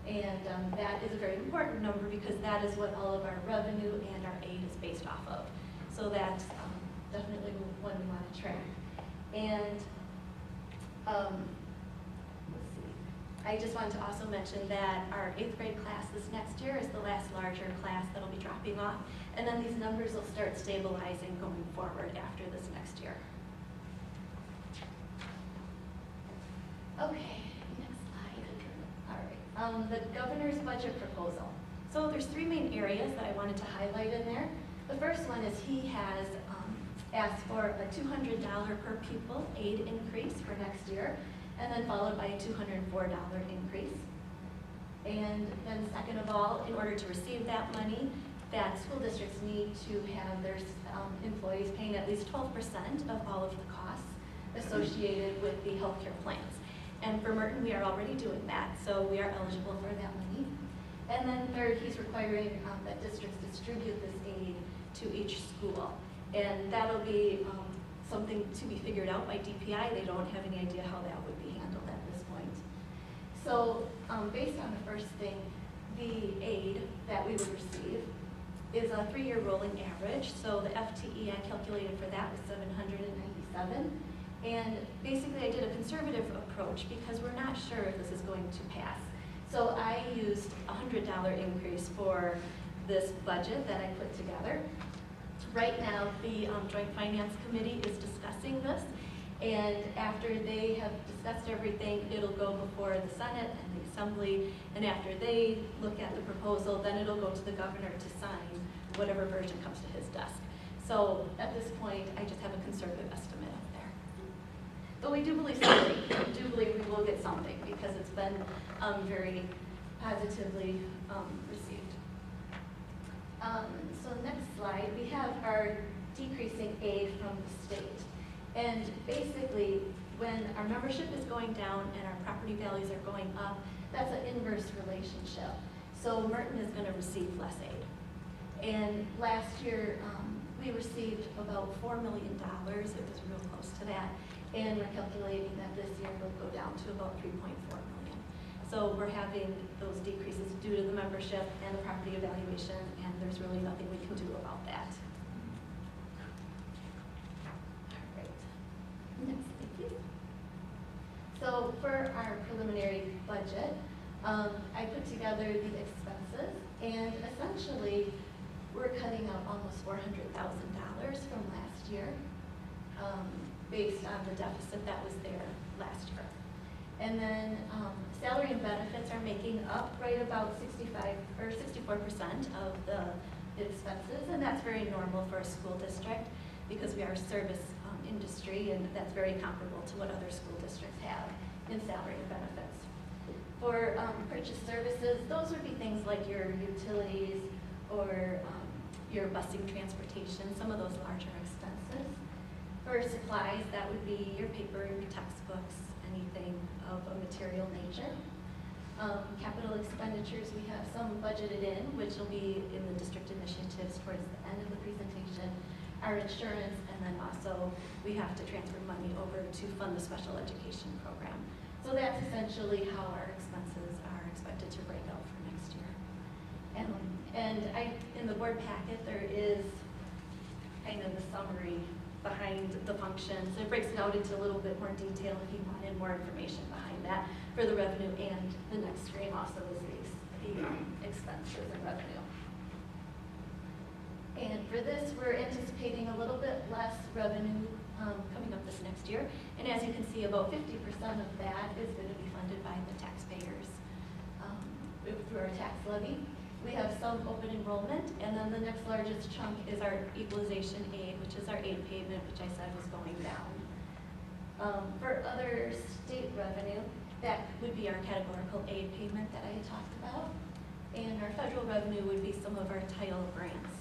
S4: and that is a very important number because that is what all of our revenue and our aid is based off of. So that's definitely one we want to track. And let's see. I just wanted to also mention that our 8th grade class this next year is the last larger class that'll be dropping off, and then these numbers will start stabilizing going forward after this next year. Okay, next slide. All right, the governor's budget proposal. So there's 3 main areas that I wanted to highlight in there. The first one is he has asked for a $200 per pupil aid increase for next year, and then followed by a $204 increase. And then second of all, in order to receive that money, that school districts need to have their employees paying at least 12% of all of the costs associated with the healthcare plans. And for Merton, we are already doing that, so we are eligible for that money. And then third, he's requiring that districts distribute this aid to each school. And that'll be something to be figured out by DPI. They don't have any idea how that would be handled at this point. So based on the first thing, the aid that we would receive is a 3-year rolling average. So the FTE I calculated for that was 797. And basically I did a conservative approach because we're not sure if this is going to pass. So I used a $100 increase for this budget that I put together. Right now, the Joint Finance Committee is discussing this, and after they have discussed everything, it'll go before the Senate and the Assembly, and after they look at the proposal, then it'll go to the governor to sign whatever version comes to his desk. So at this point, I just have a conservative estimate up there. But we do believe something. We do believe we will get something because it's been very positively received. So next slide, we have our decreasing aid from the state. And basically, when our membership is going down and our property values are going up, that's an inverse relationship. So Merton is going to receive less aid. And last year, we received about $4 million. It was real close to that. And we're calculating that this year it'll go down to about 3.4 million. So we're having those decreases due to the membership and the property evaluation, and there's really nothing we can do about that. All right. Next, thank you. So for our preliminary budget, I put together the expenses, and essentially we're cutting out almost $400,000 from last year, based on the deficit that was there last year. And then salary and benefits are making up right about 65 or 64% of the expenses, and that's very normal for a school district because we are a service industry, and that's very comparable to what other school districts have in salary and benefits. For purchase services, those would be things like your utilities or your busing transportation, some of those larger expenses. For supplies, that would be your paper, your textbooks, anything of a material nature. Capital expenditures, we have some budgeted in, which will be in the district initiatives towards the end of the presentation. Our insurance, and then also we have to transfer money over to fund the special education program. So that's essentially how our expenses are expected to break out for next year. And in the board packet, there is kind of the summary behind the functions. It breaks it out into a little bit more detail if you wanted more information behind that for the revenue, and the next screen also is the expenses and revenue. And for this, we're anticipating a little bit less revenue coming up this next year. And as you can see, about 50% of that is going to be funded by the taxpayers through our tax levy. We have some open enrollment, and then the next largest chunk is our equalization aid, which is our aid payment, which I said was going down. For other state revenue, that would be our categorical aid payment that I had talked about. And our federal revenue would be some of our title grants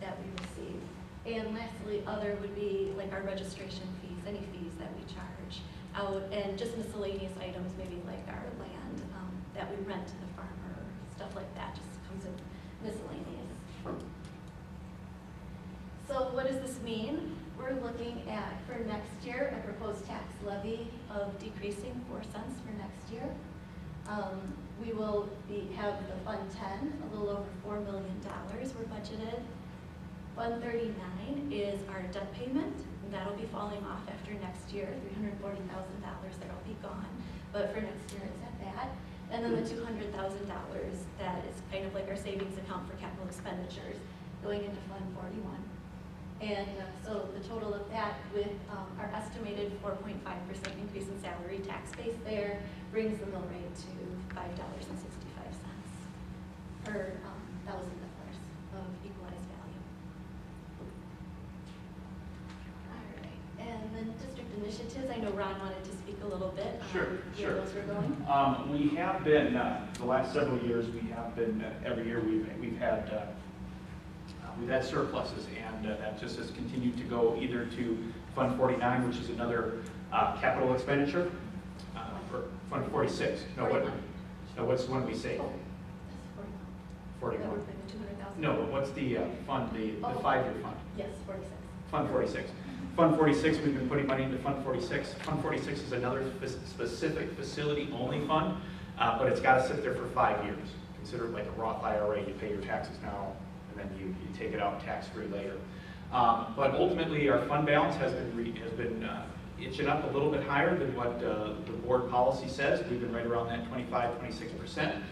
S4: that we receive. And lastly, other would be like our registration fees, any fees that we charge out, and just miscellaneous items, maybe like our land that we rent to the farmer, stuff like that, just comes in miscellaneous. So what does this mean? We're looking at, for next year, a proposed tax levy of decreasing 4 cents for next year. We will have the Fund 10, a little over $4 million we're budgeted. Fund 39 is our debt payment, and that'll be falling off after next year, $340,000, that'll be gone. But for next year, it's at that. And then the $200,000 that is kind of like our savings account for capital expenditures going into Fund 41. And so the total of that with our estimated 4.5% increase in salary tax base there brings the mill rate to $5.65 per $1,000 of equalized value. All right, and then district initiatives. I know Ron wanted to speak a little bit on where those were going.
S2: We have been, the last several years, we have been, every year we've had surpluses, and that just has continued to go either to Fund 49, which is another capital expenditure, or Fund 46. No, what's the one we say?
S4: Oh, that's 41.
S2: 41.
S4: That would be the $200,000.
S2: No, but what's the fund, the 5-year fund?
S4: Yes, 46.
S2: Fund 46. Fund 46, we've been putting money into Fund 46. Fund 46 is another specific facility-only fund, but it's got to sit there for 5 years. Consider it like a Roth IRA. You pay your taxes now, and then you take it out tax-free later. But ultimately, our fund balance has been itching up a little bit higher than what the board policy says. We've been right around that 25–26%.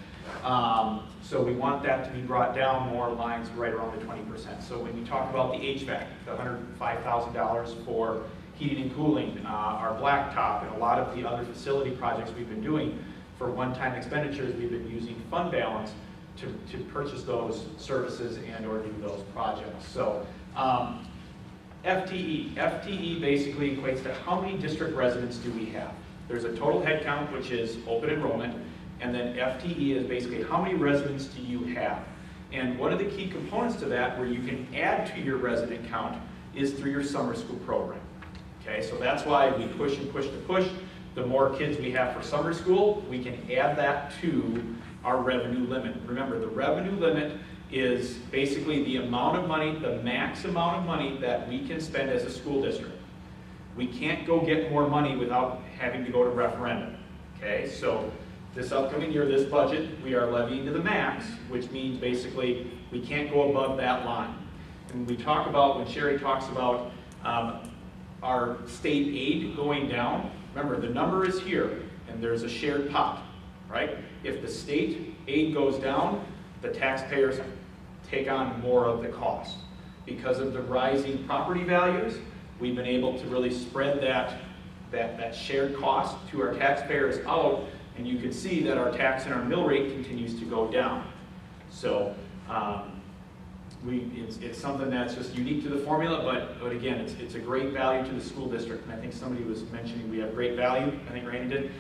S2: So we want that to be brought down more lines right around the 20%. So when you talk about the HVAC, the $105,000 for heating and cooling, our blacktop, and a lot of the other facility projects we've been doing for one-time expenditures, we've been using fund balance to purchase those services and or do those projects. So FTE basically equates to how many district residents do we have. There's a total head count, which is open enrollment, and then FTE is basically how many residents do you have. And one of the key components to that where you can add to your resident count is through your summer school program. Okay, so that's why we push and push to push. The more kids we have for summer school, we can add that to our revenue limit. Remember, the revenue limit is basically the amount of money, the max amount of money that we can spend as a school district. We can't go get more money without having to go to referendum. Okay, so this upcoming year, this budget, we are levying to the max, which means basically we can't go above that line. And we talk about, when Sherry talks about our state aid going down, remember the number is here and there's a shared pot, right? If the state aid goes down, the taxpayers take on more of the cost. Because of the rising property values, we've been able to really spread that shared cost to our taxpayers out, and you can see that our tax and our mill rate continues to go down. So it's something that's just unique to the formula, but again, it's a great value to the school district, and I think somebody was mentioning we have great value. I think Randy did.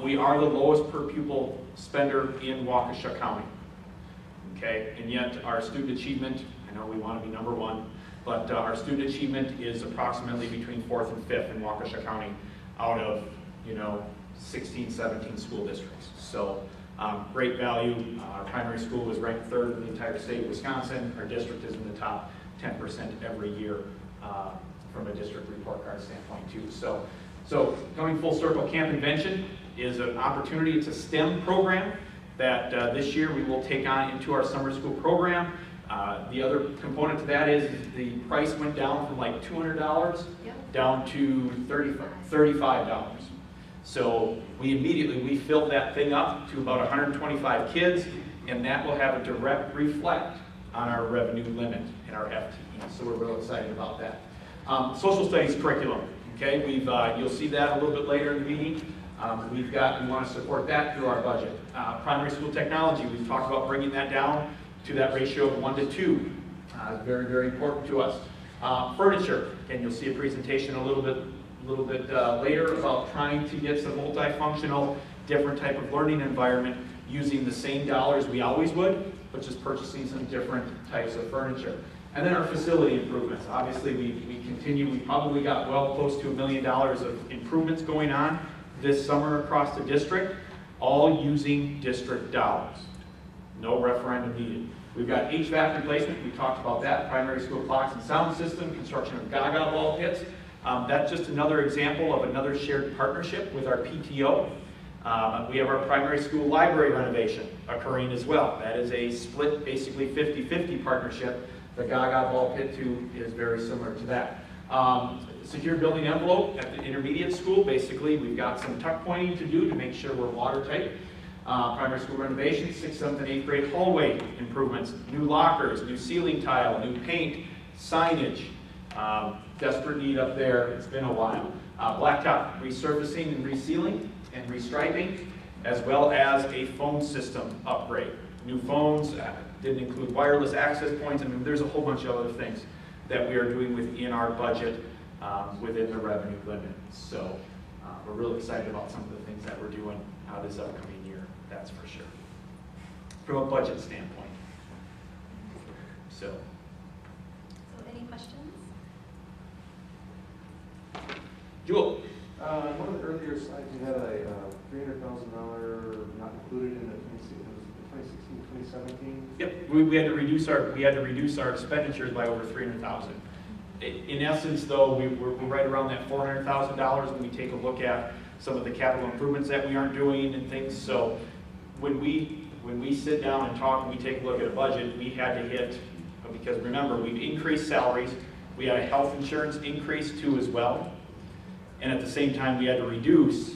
S2: We are the lowest per pupil spender in Waukesha County. Okay, and yet our student achievement, I know we want to be #1, but our student achievement is approximately between 4th and 5th in Waukesha County out of, 16, 17 school districts. So great value. Our primary school was ranked 3rd in the entire state of Wisconsin. Our district is in the top 10% every year from a district report card standpoint too. So coming full circle, Camp Invention is an opportunity. It's a STEM program that this year we will take on into our summer school program. The other component to that is the price went down from like $200 down to $35. So we filled that thing up to about 125 kids, and that will have a direct reflect on our revenue limit and our FTE. So we're real excited about that. Social studies curriculum. Okay, you'll see that a little bit later in the meeting. We want to support that through our budget. Primary school technology, we've talked about bringing that down to that ratio of 1 to 2. It's very, very important to us. Furniture, again, you'll see a presentation a little bit later about trying to get some multifunctional, different type of learning environment using the same dollars we always would, but just purchasing some different types of furniture. And then our facility improvements. Obviously, we continue. We probably got well close to $1 million of improvements going on this summer across the district, all using district dollars. No referendum needed. We've got HVAC replacement. We talked about that. Primary school clocks and sound system, construction of Gaga ball pits. That's just another example of another shared partnership with our PTO. We have our primary school library renovation occurring as well. That is a split, basically 50-50 partnership. The Gaga ball pit too is very similar to that. Secure building envelope at the intermediate school. Basically, we've got some tuck pointing to do to make sure we're watertight. Primary school renovations, 6th, 7th, and 8th grade hallway improvements, new lockers, new ceiling tile, new paint, signage. Desperate need up there. It's been a while. Blacktop resurfacing and resealing and restriping, as well as a phone system upgrade. New phones, didn't include wireless access points. I mean, there's a whole bunch of other things that we are doing within our budget, within the revenue limit. So we're really excited about some of the things that we're doing this upcoming year, that's for sure, from a budget standpoint. So
S4: any questions?
S2: Jewel?
S3: One of the earlier slides, you had a $300,000 not included in the 2016-2017.
S2: Yep, we had to reduce our expenditures by over $300,000. In essence, though, we're right around that $400,000 when we take a look at some of the capital improvements that we aren't doing and things. So when we sit down and talk and we take a look at a budget, we had to hit, because remember, we've increased salaries, we had a health insurance increase too as well, and at the same time we had to reduce,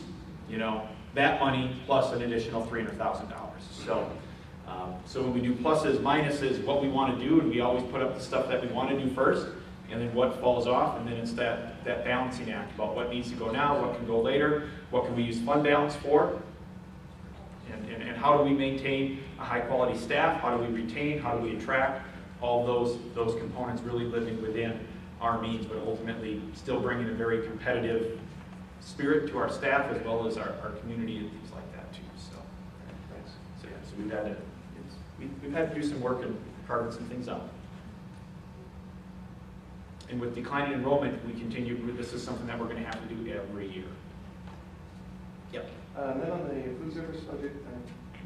S2: that money plus an additional $300,000. So when we do pluses, minuses, what we want to do, and we always put up the stuff that we want to do first, and then what falls off, and then it's that balancing act about what needs to go now, what can go later, what can we use fund balance for, and how do we maintain a high quality staff, how do we retain, how do we attract, all those components really living within our means, but ultimately still bringing a very competitive spirit to our staff as well as our community and things like that too. So we've had to do some work and carving some things out. And with declining enrollment, we continue. This is something that we're going to have to do every year. Yep.
S12: And then on the food service budget,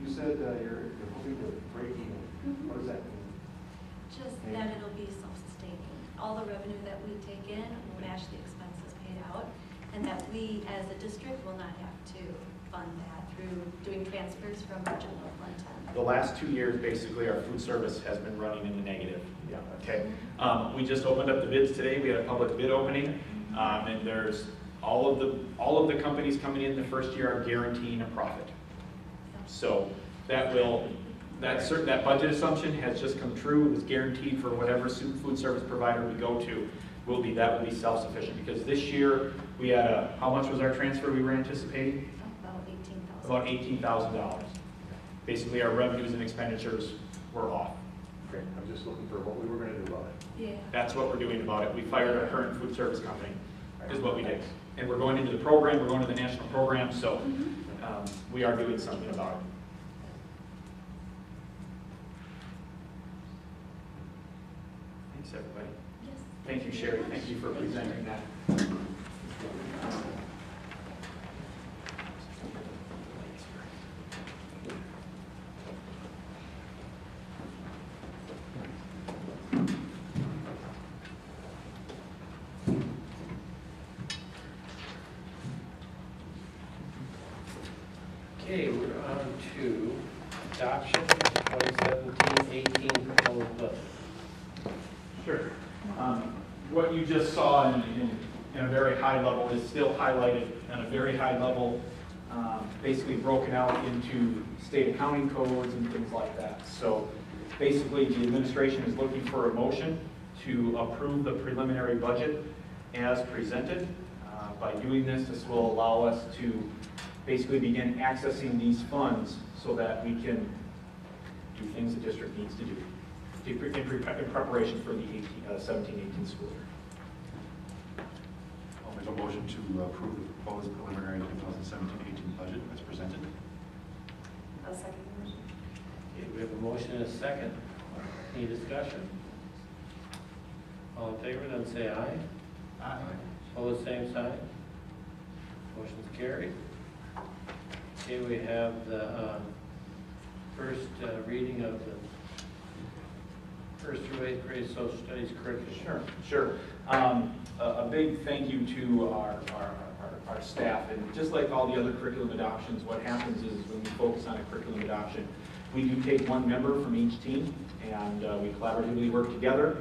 S12: you said you're hoping to break even. What does that mean?
S4: Just that it'll be self-sustaining. All the revenue that we take in will match the expenses paid out, and that we, as a district, will not have to fund that through doing transfers from our general fund.
S2: The last 2 years, basically, our food service has been running in the negative. Yeah. Okay. We just opened up the bids today. We had a public bid opening, and there's all of the companies coming in the first year are guaranteeing a profit. So that budget assumption has just come true. It was guaranteed for whatever food service provider we go to. That will be self-sufficient, because this year we had how much was our transfer we were anticipating? About $18,000. Basically, our revenues and expenditures were off.
S12: Okay, I'm just looking for what we were going to do about it.
S4: Yeah.
S2: That's what we're doing about it. We fired our current food service company, is what we did. And we're going into the program, we're going to the national program, so we are doing something about it. Thanks, everybody.
S4: Yes.
S2: Thank you, Sherry. Thank you for presenting that.
S1: Okay, we're on to adoption of 2017-18 proposed budget.
S2: Sure. What you just saw in a very high level is still highlighted on a very high level, basically broken out into state accounting codes and things like that. So basically, the administration is looking for a motion to approve the preliminary budget as presented. By doing this, this will allow us to basically begin accessing these funds so that we can do things the district needs to do in preparation for the 17-18 school year.
S5: I'll make a motion to approve the proposed preliminary 2017-18 budget as presented.
S11: I'll second the motion.
S1: Okay, we have a motion and a second. Any discussion? All in favor, then say aye.
S2: Aye.
S1: Opposed, same sign. Motion's carried. Okay, we have the first reading of the first through eighth grade social studies curriculum.
S2: Sure. A big thank you to our staff, and just like all the other curriculum adoptions, what happens is when we focus on a curriculum adoption, we do take one member from each team, and we collaboratively work together,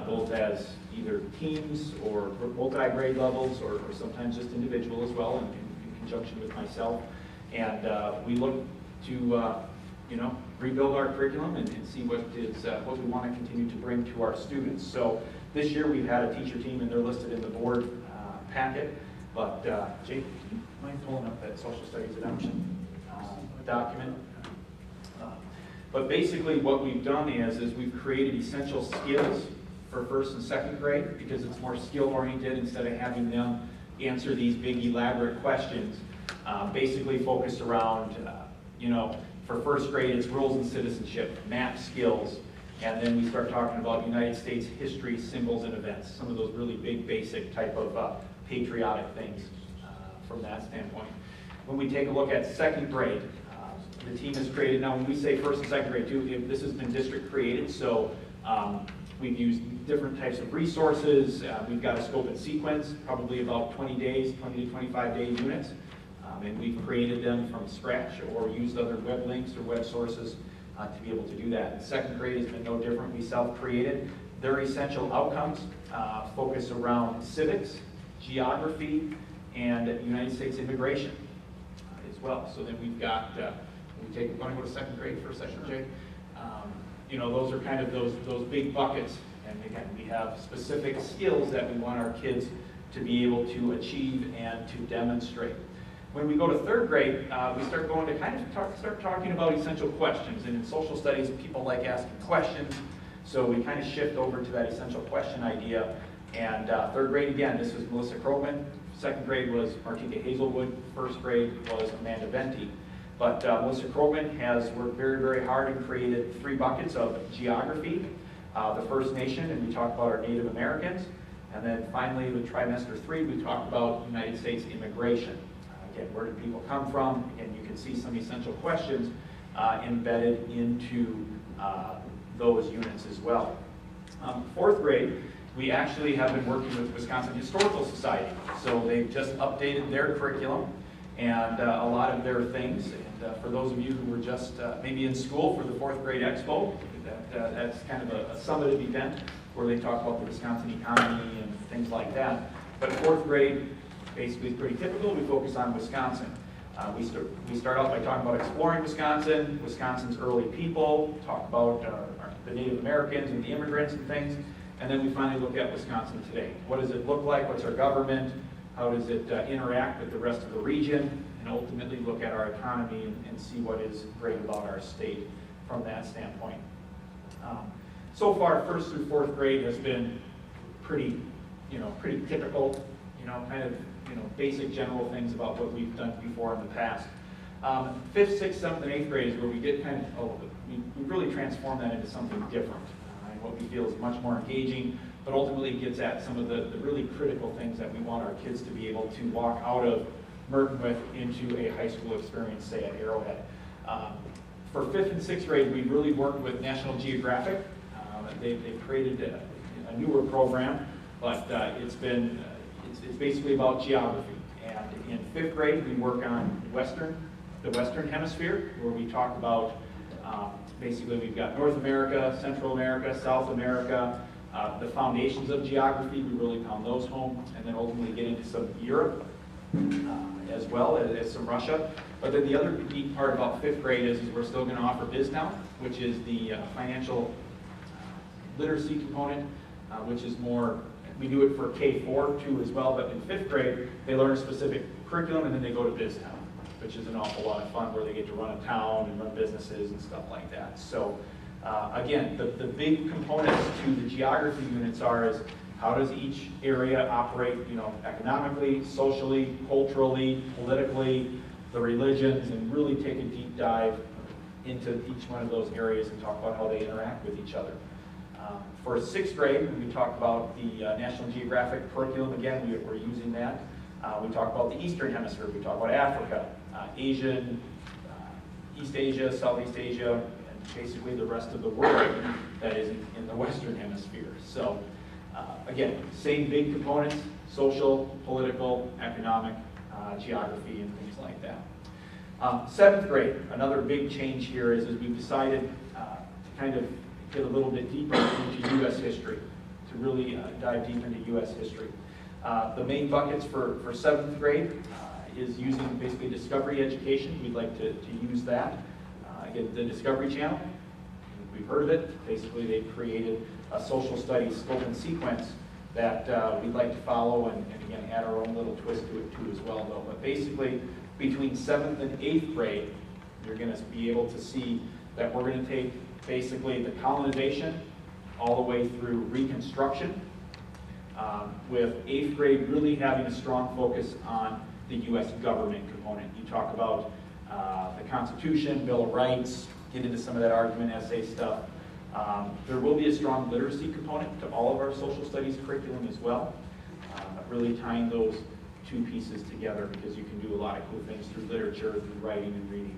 S2: both as either teams or multi-grade levels, or sometimes just individual as well, in conjunction with myself. And we look to rebuild our curriculum and see what we want to continue to bring to our students. So this year we've had a teacher team, and they're listed in the board packet. But Jake, do you mind pulling up that social studies adoption document? But basically what we've done is we've created essential skills for first and second grade, because it's more skill oriented instead of having them answer these big elaborate questions. Basically focused around, for first grade, it's rules and citizenship, math skills, and then we start talking about United States history, symbols, and events, some of those really big, basic type of patriotic things from that standpoint. When we take a look at second grade, the team has created, now when we say first and second grade too, this has been district created, so We've used different types of resources. We've got a scope and sequence, probably about 20 days, 20 to 25 day units. And we've created them from scratch or used other web links or web sources to be able to do that. And second grade has been no different. We self-created. Their essential outcomes focus around civics, geography, and United States immigration as well. So then we've got, want to go to second grade for a second, Jay? You know, those are kind of those big buckets. And again, we have specific skills that we want our kids to be able to achieve and to demonstrate. When we go to third grade, we start going to kind of start talking about essential questions. And in social studies, people like asking questions. So we kind of shift over to that essential question idea. And third grade, again, this was Melissa Krogman. Second grade was Martika Hazelwood. First grade was Amanda Venti. But Melissa Krogman has worked very, very hard and created 3 buckets of geography, the First Nation, and we talked about our Native Americans. And then finally, with trimester 3, we talked about United States immigration. Again, where did people come from? And you can see some essential questions embedded into those units as well. Fourth grade, we actually have been working with Wisconsin Historical Society. So they've just updated their curriculum and a lot of their things. And for those of you who were just maybe in school for the 4th grade expo, that's kind of a summative event where they talk about the Wisconsin economy and things like that. But 4th grade basically is pretty typical. We focus on Wisconsin. We start out by talking about exploring Wisconsin, Wisconsin's early people, talk about the Native Americans and the immigrants and things, and then we finally look at Wisconsin today. What does it look like? What's our government? How does it interact with the rest of the region? And ultimately look at our economy and see what is great about our state from that standpoint. So far, 1st through 4th grade has been pretty typical, kind of, basic general things about what we've done before in the past. 5th, 6th, 7th, and 8th grade is where we get kind of, we really transform that into something different. And what we feel is much more engaging, but ultimately gets at some of the really critical things that we want our kids to be able to walk out of Merton with into a high school experience, say at Arrowhead. For 5th and 6th grade, we really worked with National Geographic. They've created a newer program, but it's basically about geography. And in 5th grade, we work on the Western Hemisphere, where we talk about basically we've got North America, Central America, South America, the foundations of geography, we really pound those home, and then ultimately get into some Europe as well as some Russia. But then the other neat part about 5th grade is we're still going to offer BizNow, which is the financial literacy component, which is more, we do it for K4 too as well, but in 5th grade, they learn a specific curriculum and then they go to BizNow, which is an awful lot of fun where they get to run a town and run businesses and stuff like that. So again, the big components to the geography units is how does each area operate, economically, socially, culturally, politically, the religions, and really take a deep dive into each one of those areas and talk about how they interact with each other. For 6th grade, we talk about the National Geographic curriculum. Again, we're using that. We talk about the Eastern Hemisphere. We talk about Africa, Asian, East Asia, Southeast Asia, and basically the rest of the world that is in the Western Hemisphere. So again, same big components: social, political, economic, geography, and things like that. 7th grade, another big change here is we've decided to kind of get a little bit deeper into U.S. history, to really dive deep into U.S. history. The main buckets for 7th grade is using basically Discovery Education. We'd like to use that. Again, the Discovery Channel, we've heard of it. Basically, they've created a social studies scope and sequence that we'd like to follow and again, add our own little twist to it too as well, though. But basically, between 7th and 8th grade, you're going to be able to see that we're going to take basically the colonization all the way through Reconstruction, with 8th grade really having a strong focus on the U.S. government component. You talk about the Constitution, Bill of Rights, get into some of that argument essay stuff. There will be a strong literacy component to all of our social studies curriculum as well, really tying those two pieces together because you can do a lot of cool things through literature, through writing and reading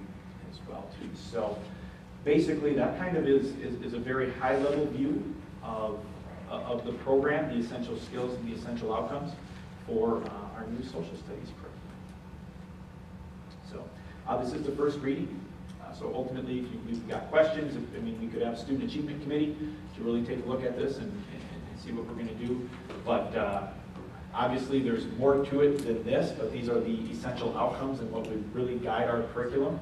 S2: as well too. So basically that kind of is a very high level view of the program, the essential skills and the essential outcomes for our new social studies curriculum. So this is the first reading. So ultimately, if you've got questions, I mean, we could have a student achievement committee to really take a look at this and see what we're going to do. But obviously, there's more to it than this, but these are the essential outcomes and what would really guide our curriculum.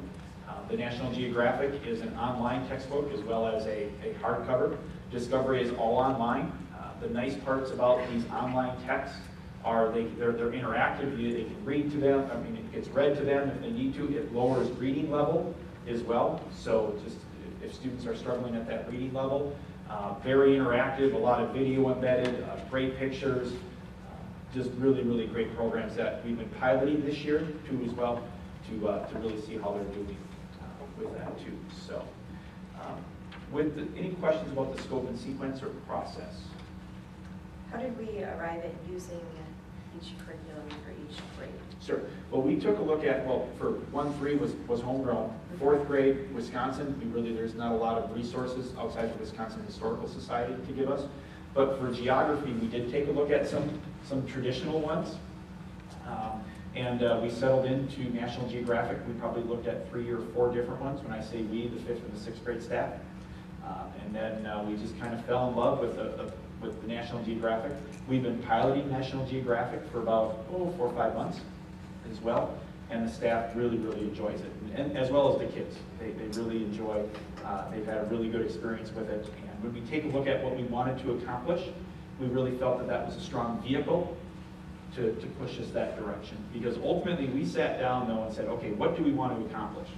S2: The National Geographic is an online textbook as well as a hardcover. Discovery is all online. The nice parts about these online texts are they're interactive. They can read to them. I mean, it gets read to them if they need to. It lowers reading level as well. So just if students are struggling at that reading level, very interactive, a lot of video embedded, great pictures, just really, really great programs that we've been piloting this year too as well to really see how they're doing with that too. So any questions about the scope and sequence or process?
S11: How did we arrive at using each curriculum for each grade?
S2: Sure. Well, we took a look at, for 1-3 was homegrown. 4th grade, Wisconsin, there's not a lot of resources outside the Wisconsin Historical Society to give us. But for geography, we did take a look at some traditional ones. And we settled into National Geographic. We probably looked at 3 or 4 different ones. When I say we, the 5th and the 6th grade staff. And then we just kind of fell in love with the National Geographic. We've been piloting National Geographic for about 4 or 5 months as well. And the staff really, really enjoys it. And as well as the kids. They really enjoy, they've had a really good experience with it. And when we take a look at what we wanted to accomplish, we really felt that that was a strong vehicle to push us that direction. Because ultimately we sat down though and said, okay, what do we want to accomplish?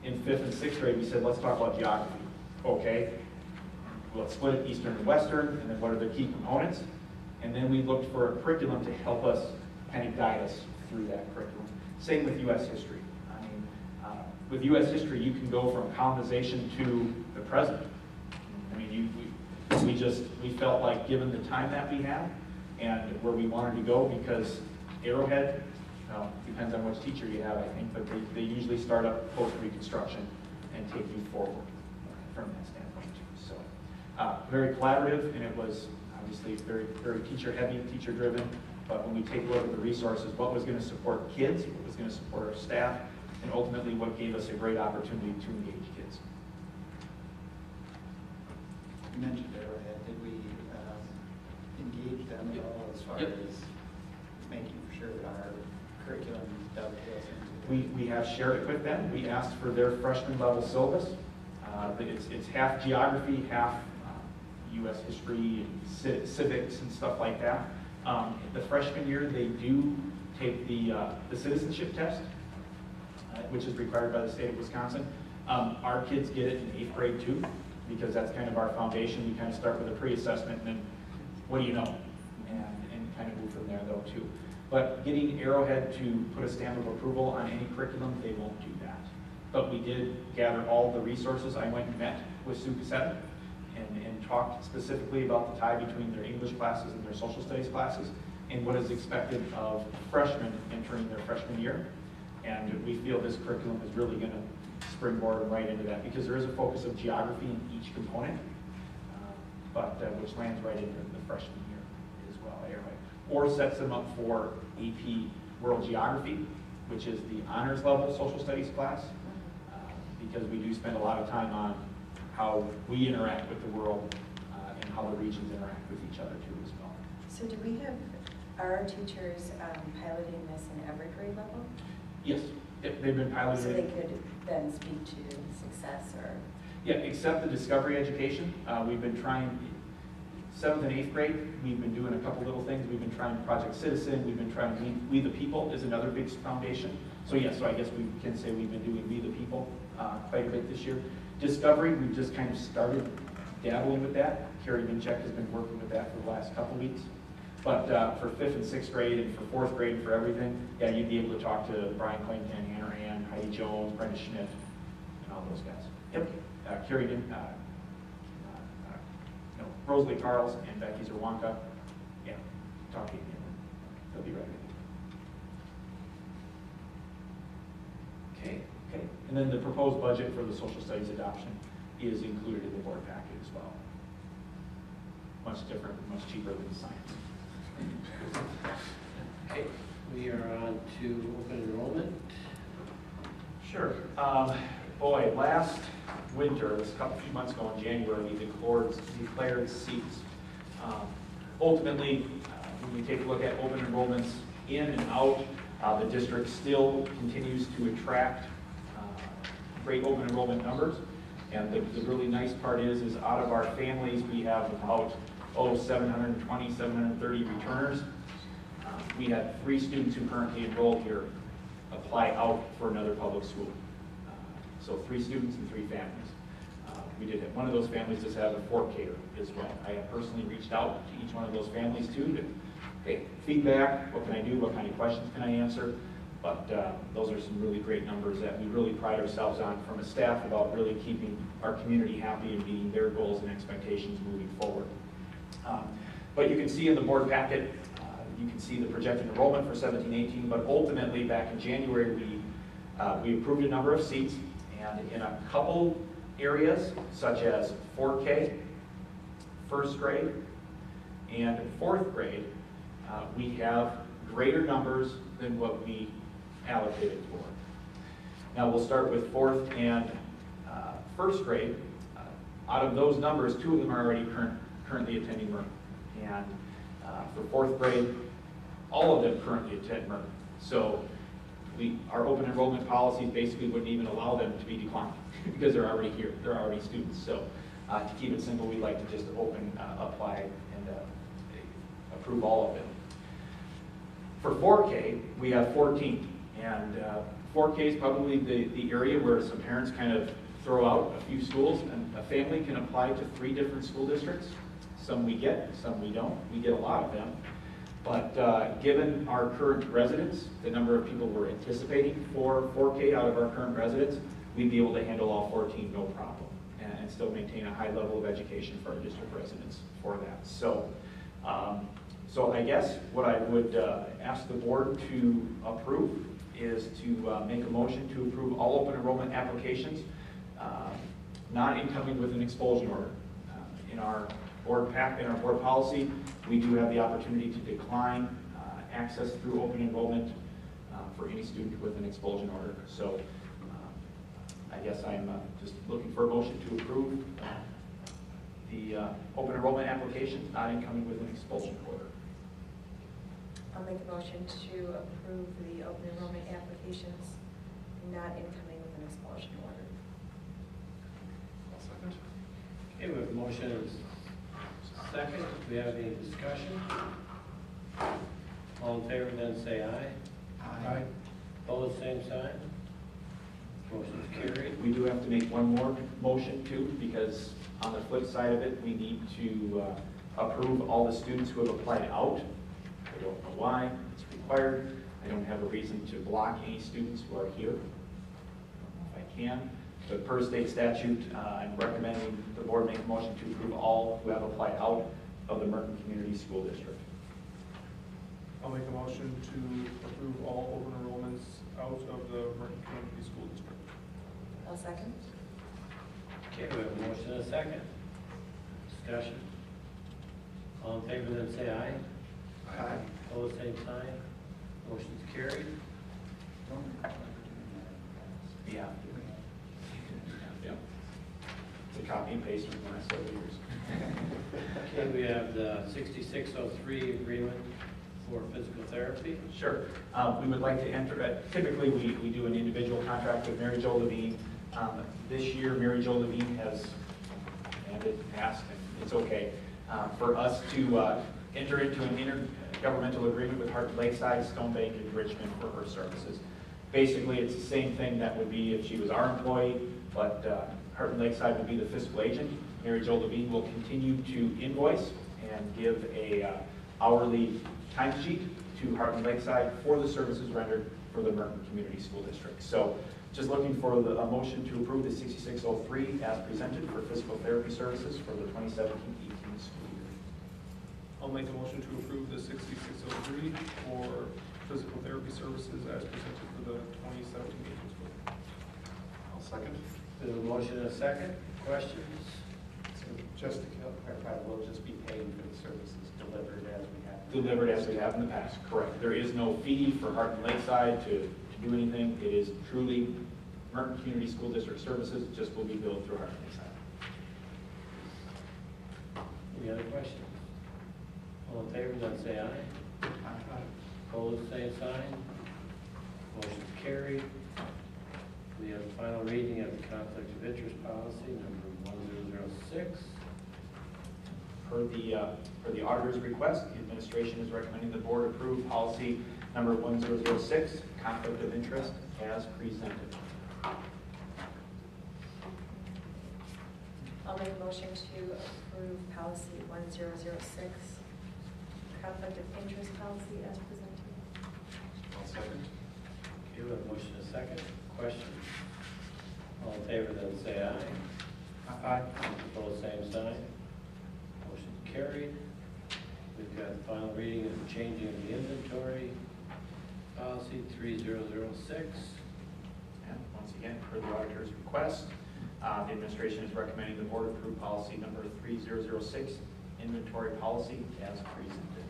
S2: In 5th and 6th grade, we said, let's talk about geography. Okay, let's split it Eastern and Western, and then what are the key components? And then we looked for a curriculum to help us kind of guide us through that curriculum. Same with U.S. history. I mean, with U.S. history, you can go from colonization to the present. I mean, we felt like given the time that we have and where we wanted to go, because Arrowhead, depends on which teacher you have, I think, but they usually start up post-Reconstruction and take you forward from that standpoint too. So very collaborative, and it was obviously very, very teacher-heavy, teacher-driven. But when we take a look at the resources, what was going to support kids, what was going to support our staff, and ultimately what gave us a great opportunity to engage kids.
S8: You mentioned Arrowhead. Did we engage them at all as far as making sure that our curriculum dovetails into
S2: We have shared it with them. We asked for their freshman level syllabus. It's half geography, half U.S. history, and civics and stuff like that. The freshman year, they do take the citizenship test, which is required by the state of Wisconsin. Our kids get it in 8th grade too, because that's kind of our foundation. We kind of start with a pre-assessment and then what do you know? And kind of move from there though too. But getting Arrowhead to put a stamp of approval on any curriculum, they won't do that. But we did gather all the resources. I went and met with Sue Cassetta and talked specifically about the tie between their English classes and their social studies classes and what is expected of freshmen entering their freshman year. And we feel this curriculum is really going to springboard right into that because there is a focus of geography in each component, which lands right into the freshman year as well, or sets them up for AP World Geography, which is the honors level social studies class, because we do spend a lot of time on how we interact with the world and how the regions interact with each other too as well.
S11: So do we have our teachers piloting this in every grade level?
S2: Yes, they've been piloting.
S11: So they could then speak to success or?
S2: Yeah, except the discovery education. We've been trying, 7th and 8th grade, we've been doing a couple little things. We've been trying Project Citizen. We've been trying We the People is another big foundation. So yes, so I guess we can say we've been doing We the People quite a bit this year. Discovery, we've just kind of started dabbling with that. Carrie Minchek has been working with that for the last couple weeks. But for 5th and 6th grade and for 4th grade and for everything, yeah, you'd be able to talk to Brian Clinton, Hannah Ann, Heidi Jones, Brenda Schmidt, and all those guys. Yep. Carrie, Rosalie Carls and Becky Zerwanka. Yeah, talk to you. They'll be right with you. Okay. And then the proposed budget for the social studies adoption is included in the board packet as well. much different, much cheaper than science.
S1: Okay, we are on to open enrollment.
S2: Sure. Boy, last winter, this few months ago in January, we declared seats. Ultimately, when we take a look at open enrollments in and out, the district still continues to attract great open enrollment numbers. And the really nice part is out of our families, we have about 720, 730 returners. We had 3 students who currently enrolled here apply out for another public school. So 3 students and 3 families. We did have, one of those families does have a 4K as well. I have personally reached out to each one of those families too to, hey, feedback, what can I do, what kind of questions can I answer? But those are some really great numbers that we really pride ourselves on from a staff about really keeping our community happy and meeting their goals and expectations moving forward. But you can see in the board packet, you can see the projected enrollment for 17-18, but ultimately back in January we approved a number of seats, and in a couple areas such as 4K, first grade, and 4th grade, we have greater numbers than what we allocated for. Now we'll start with 4th and 1st grade. Out of those numbers, 2 of them are already currently attending Merton. And for 4th grade, all of them currently attend Merton. So our open enrollment policies basically wouldn't even allow them to be declined because they're already here, they're already students. So to keep it simple, we'd like to just apply and approve all of it. For 4K, we have 14, and 4K is probably the area where some parents kind of throw out a few schools, and a family can apply to 3 different school districts. Some we get, some we don't. We get a lot of them. But given our current residents, the number of people we're anticipating for 4K out of our current residents, we'd be able to handle all 14 no problem and still maintain a high level of education for our district residents for that. So, so I guess what I would ask the board to approve is to make a motion to approve all open enrollment applications, not incoming with an expulsion order. In our board policy, we do have the opportunity to decline access through open enrollment for any student with an expulsion order. So I guess I'm just looking for a motion to approve the open enrollment applications not incoming with an expulsion order.
S11: I'll make a motion to approve the open enrollment applications not incoming with an expulsion order.
S5: I'll second.
S1: Okay, we have a motion and a second. Do we have any discussion? All in favor, then say aye.
S7: Aye.
S1: Opposed, same sign. Motion's carried.
S2: We do have to make one more motion too, because on the flip side of it, we need to approve all the students who have applied out. I don't know why it's required. I don't have a reason to block any students who are here. I don't know if I can. But per state statute, I'm recommending the board make a motion to approve all who have applied out of the Merton Community School District.
S3: I'll make a motion to approve all open enrollments out of the Merton Community School District.
S11: I'll second.
S1: Okay, we have a motion and a second. Discussion. All in favor, then say aye.
S5: Aye.
S1: Opposed, same sign. Motion's carried.
S2: Yeah. Yeah. It's a copy and paste from the last several years.
S1: Okay, we have the 6603 agreement for physical therapy.
S2: Sure. We would like to enter, typically we do an individual contract with Mary Jo Levine. This year, Mary Jo Levine has, and it passed, and it's okay, for us to enter into an intergovernmental agreement with Hart Lakeside, Stone Bank, and Richmond for her services. Basically, it's the same thing that would be if she was our employee, but Hart Lakeside would be the fiscal agent. Mary Jo Levine will continue to invoice and give a hourly timesheet to Hart Lakeside for the services rendered for the Merton Community School District. So just looking for a motion to approve the 6603 as presented for physical therapy services for the 2017-18 school year.
S3: I'll make a motion to approve the 6603 for physical therapy services as presented for the 2017-18 school year.
S5: I'll second.
S1: We have a motion and a second. Questions?
S8: Just to clarify, we'll just be paying for the services delivered as we have.
S2: Delivered as we have in the past, correct. There is no fee for Harton Lakeside to do anything. It is truly Merton Community School District services, just will be billed through Harton Lakeside.
S1: Any other questions? All in favor, then say aye. Opposed, same sign. Motion carried. We have the final reading of the conflict of interest policy, number 1006.
S2: Per the auditor's request, the administration is recommending the board approve policy number 1006, conflict of interest, as presented.
S11: I'll make a motion to approve policy 1006, conflict of interest policy as presented.
S5: I'll second.
S1: Okay, we have a motion and a second. Question? All in favor, then say aye. Aye. Opposed, same sign. Motion carried. We've got the final reading of the changing of the inventory, policy 3006.
S2: And once again, per the auditor's request, the administration is recommending the board approve policy number 3006, inventory policy, as presented.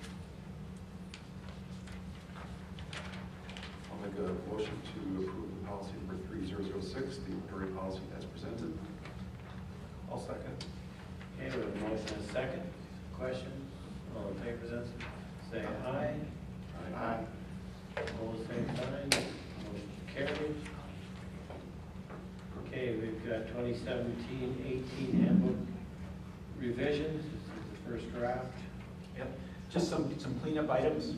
S5: I'll make a motion to approve the policy number 3006, the inventory policy as presented.
S3: I'll second.
S1: Okay, we have a motion and a second. Question? All in favor, then say aye.
S5: Aye.
S1: Opposed, same sign. Motion carried. Okay, we've got 2017-18 handbook revisions. This is the first draft.
S2: Yep, just some cleanup items.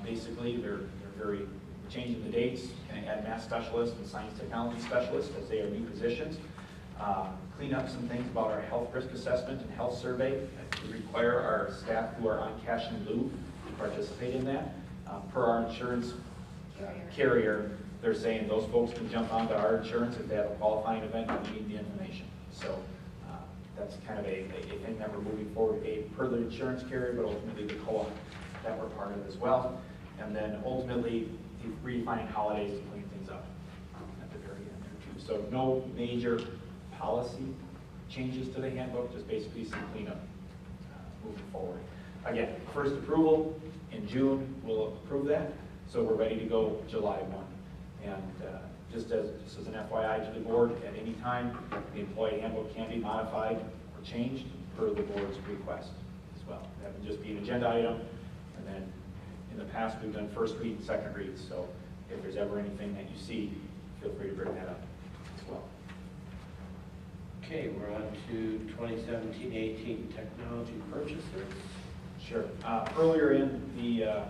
S2: Basically, they're very changing the dates, and add math specialist and science technology specialist as they are new positions. Clean up some things about our health risk assessment and health survey to require our staff who are on cash in lieu to participate in that. Per our insurance carrier, they're saying those folks can jump onto our insurance if they have a qualifying event and need the information. So that's kind of a thing that we're moving forward, per the insurance carrier, but ultimately the co-op that we're part of as well. And then ultimately redefining holidays to clean things up at the very end there too. So no major policy changes to the handbook, just basically some cleanup moving forward. Again, first approval in June, we'll approve that. So we're ready to go July 1. And just as an FYI to the board, at any time, the employee handbook can be modified or changed per the board's request as well. That would just be an agenda item. And then in the past, we've done first read, second read. So if there's ever anything that you see, feel free to bring that up as well.
S1: Okay, we're on to 2017-18 technology purchases.
S2: Sure. Earlier in the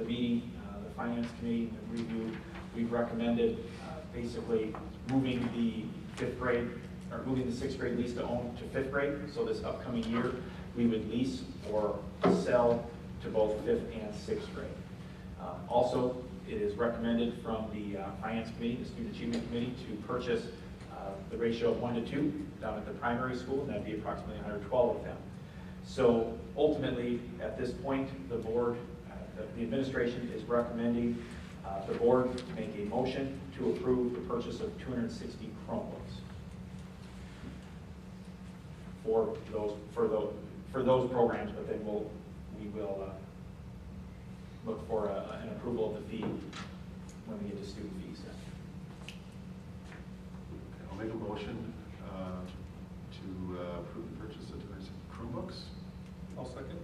S2: meeting, the Finance Committee review, we've recommended basically moving the fifth grade, or moving the sixth grade lease to own to fifth grade. So this upcoming year, we would lease or sell to both fifth and sixth grade. Also, it is recommended from the Finance Committee, the Student Achievement Committee, to purchase the ratio of 1 to 2 down at the primary school, and that'd be approximately 112 of them. So ultimately, at this point, the board, the administration is recommending the board to make a motion to approve the purchase of 260 Chromebooks for those programs, but then we will look for an approval of the fee when we get to student fees.
S5: I'll make a motion to approve the purchase of Chromebooks.
S3: I'll second.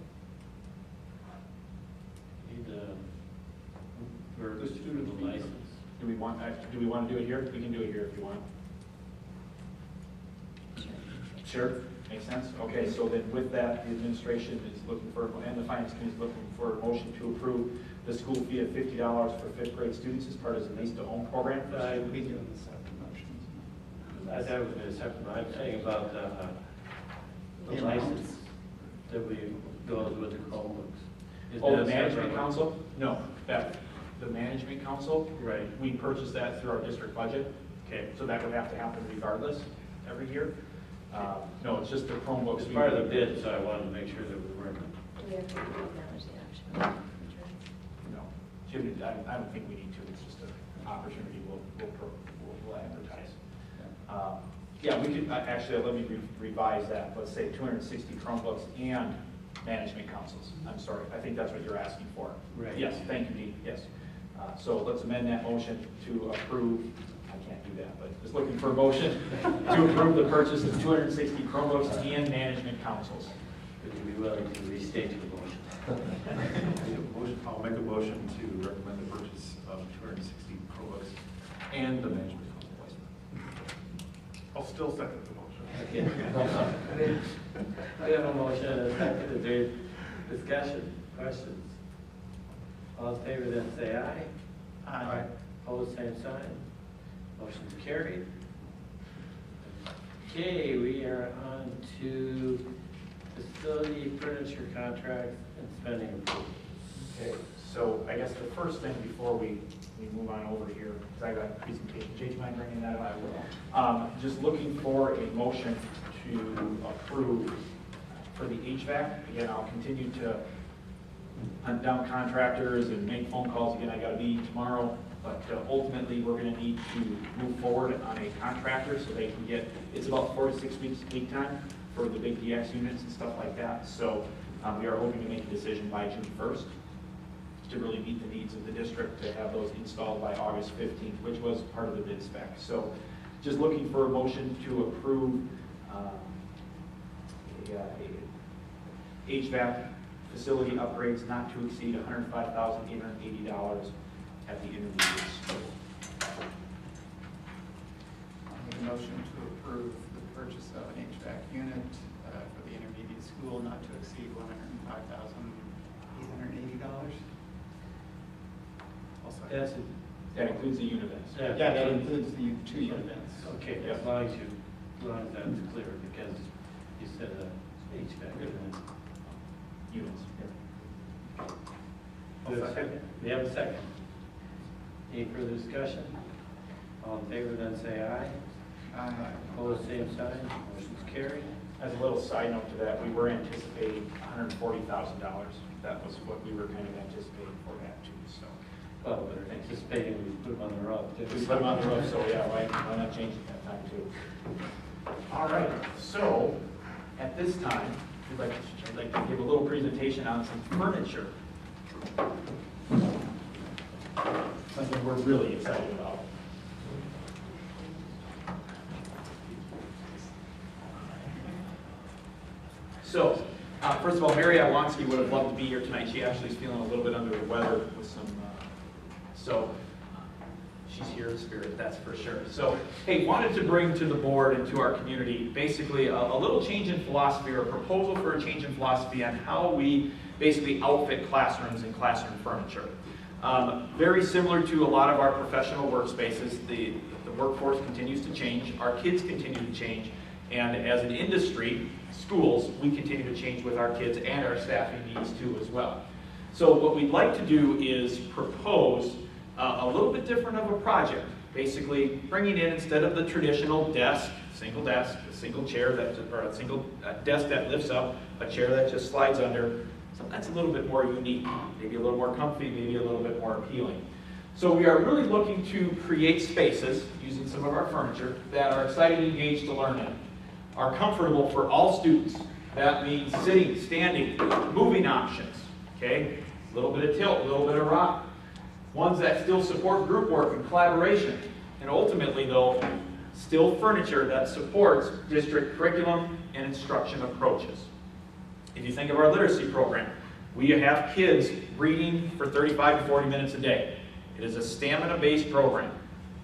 S1: Need for the student license.
S2: Do we want to do it here? We can do it here if you want. Sure, makes sense. Okay, so then with that, the administration is looking for, and the Finance Committee is looking for a motion to approve the school fee of $50 for fifth grade students as part of the lease to own program.
S8: We do the separate motions.
S1: That was a separate, I'm saying about the license that we goes with the Chromebooks. Is
S2: Oh,
S1: that
S2: the
S1: a
S2: management
S1: separate-
S2: council? No, the management council,
S1: Right.
S2: we purchase that through our district budget.
S1: Okay.
S2: So that would have to happen regardless every year. No, it's just the Chromebooks.
S1: It's part of the bid, so I wanted to make sure that we weren't.
S11: Do we have to acknowledge the action?
S2: No, Jim, I don't think we need to. It's just an opportunity we'll advertise. Yeah, we could, actually, let me revise that. Let's say 260 Chromebooks and management councils. I'm sorry, I think that's what you're asking for.
S1: Right.
S2: Yes, thank you, Dean, yes. So let's amend that motion to approve, I can't do that, but just looking for a motion to approve the purchase of 260 Chromebooks and management councils.
S1: Would you be willing to restate your motion?
S5: I'll make a motion to recommend the purchase of 260 Chromebooks and the management console.
S3: I'll still second the motion.
S1: Okay. We have a motion and a second. Is there discussion, questions? All in favor, then say aye.
S8: Aye.
S1: Opposed, same sign. Motion's carried. Okay, we are on to facility furniture contracts and spending approvals.
S2: Okay, so I guess the first thing before we move on over here, because I got a presentation. Jay, do you mind bringing that up? I will. Just looking for a motion to approve for the HVAC. Again, I'll continue to hunt down contractors and make phone calls. Again, I got a meeting tomorrow, but ultimately we're going to need to move forward on a contractor so they can get, it's about 4 to 6 weeks lead time for the big DX units and stuff like that. So we are hoping to make a decision by June 1st to really meet the needs of the district to have those installed by August 15th, which was part of the bid spec. So just looking for a motion to approve HVAC facility upgrades not to exceed $105,880 at the intermediate school.
S8: I'll make a motion to approve the purchase of an HVAC unit for the intermediate school not to exceed $105,880.
S1: That's it.
S2: That includes the univents.
S8: Yeah, that includes the 2 units.
S1: Okay,
S2: Yep.
S1: as long as that's clear, because you said HVAC.
S2: Units.
S1: Do we have a second? We have a second. Any further discussion? All in favor, then say aye.
S8: Aye.
S1: Opposed, same sign. Motion's carried.
S2: As a little side note to that, we were anticipating $140,000. That was what we were kind of anticipating for that too, so.
S1: Well, but anticipating we put them on the roof.
S2: We put them on the roof, so yeah, why not change it that time too? All right, so at this time, I'd like to give a little presentation on some furniture. Something we're really excited about. So, first of all, Mary Ablonsky would have loved to be here tonight. She actually is feeling a little bit under the weather with some, she's here in spirit, that's for sure. So, hey, wanted to bring to the board and to our community basically a little change in philosophy, or a proposal for a change in philosophy on how we basically outfit classrooms and classroom furniture. Very similar to a lot of our professional workspaces, the workforce continues to change, our kids continue to change, and as an industry, schools, we continue to change with our kids and our staffing needs too as well. So what we'd like to do is propose a little bit different of a project. Basically bringing in, instead of the traditional desk, a single chair, or a single desk that lifts up, a chair that just slides under, something that's a little bit more unique, maybe a little more comfy, maybe a little bit more appealing. So we are really looking to create spaces, using some of our furniture, that are excited and engaged to learn in, are comfortable for all students. That means sitting, standing, moving options, okay? A little bit of tilt, a little bit of rock. Ones that still support group work and collaboration. And ultimately, though, still furniture that supports district curriculum and instruction approaches. If you think of our literacy program, we have kids reading for 35 to 40 minutes a day. It is a stamina-based program,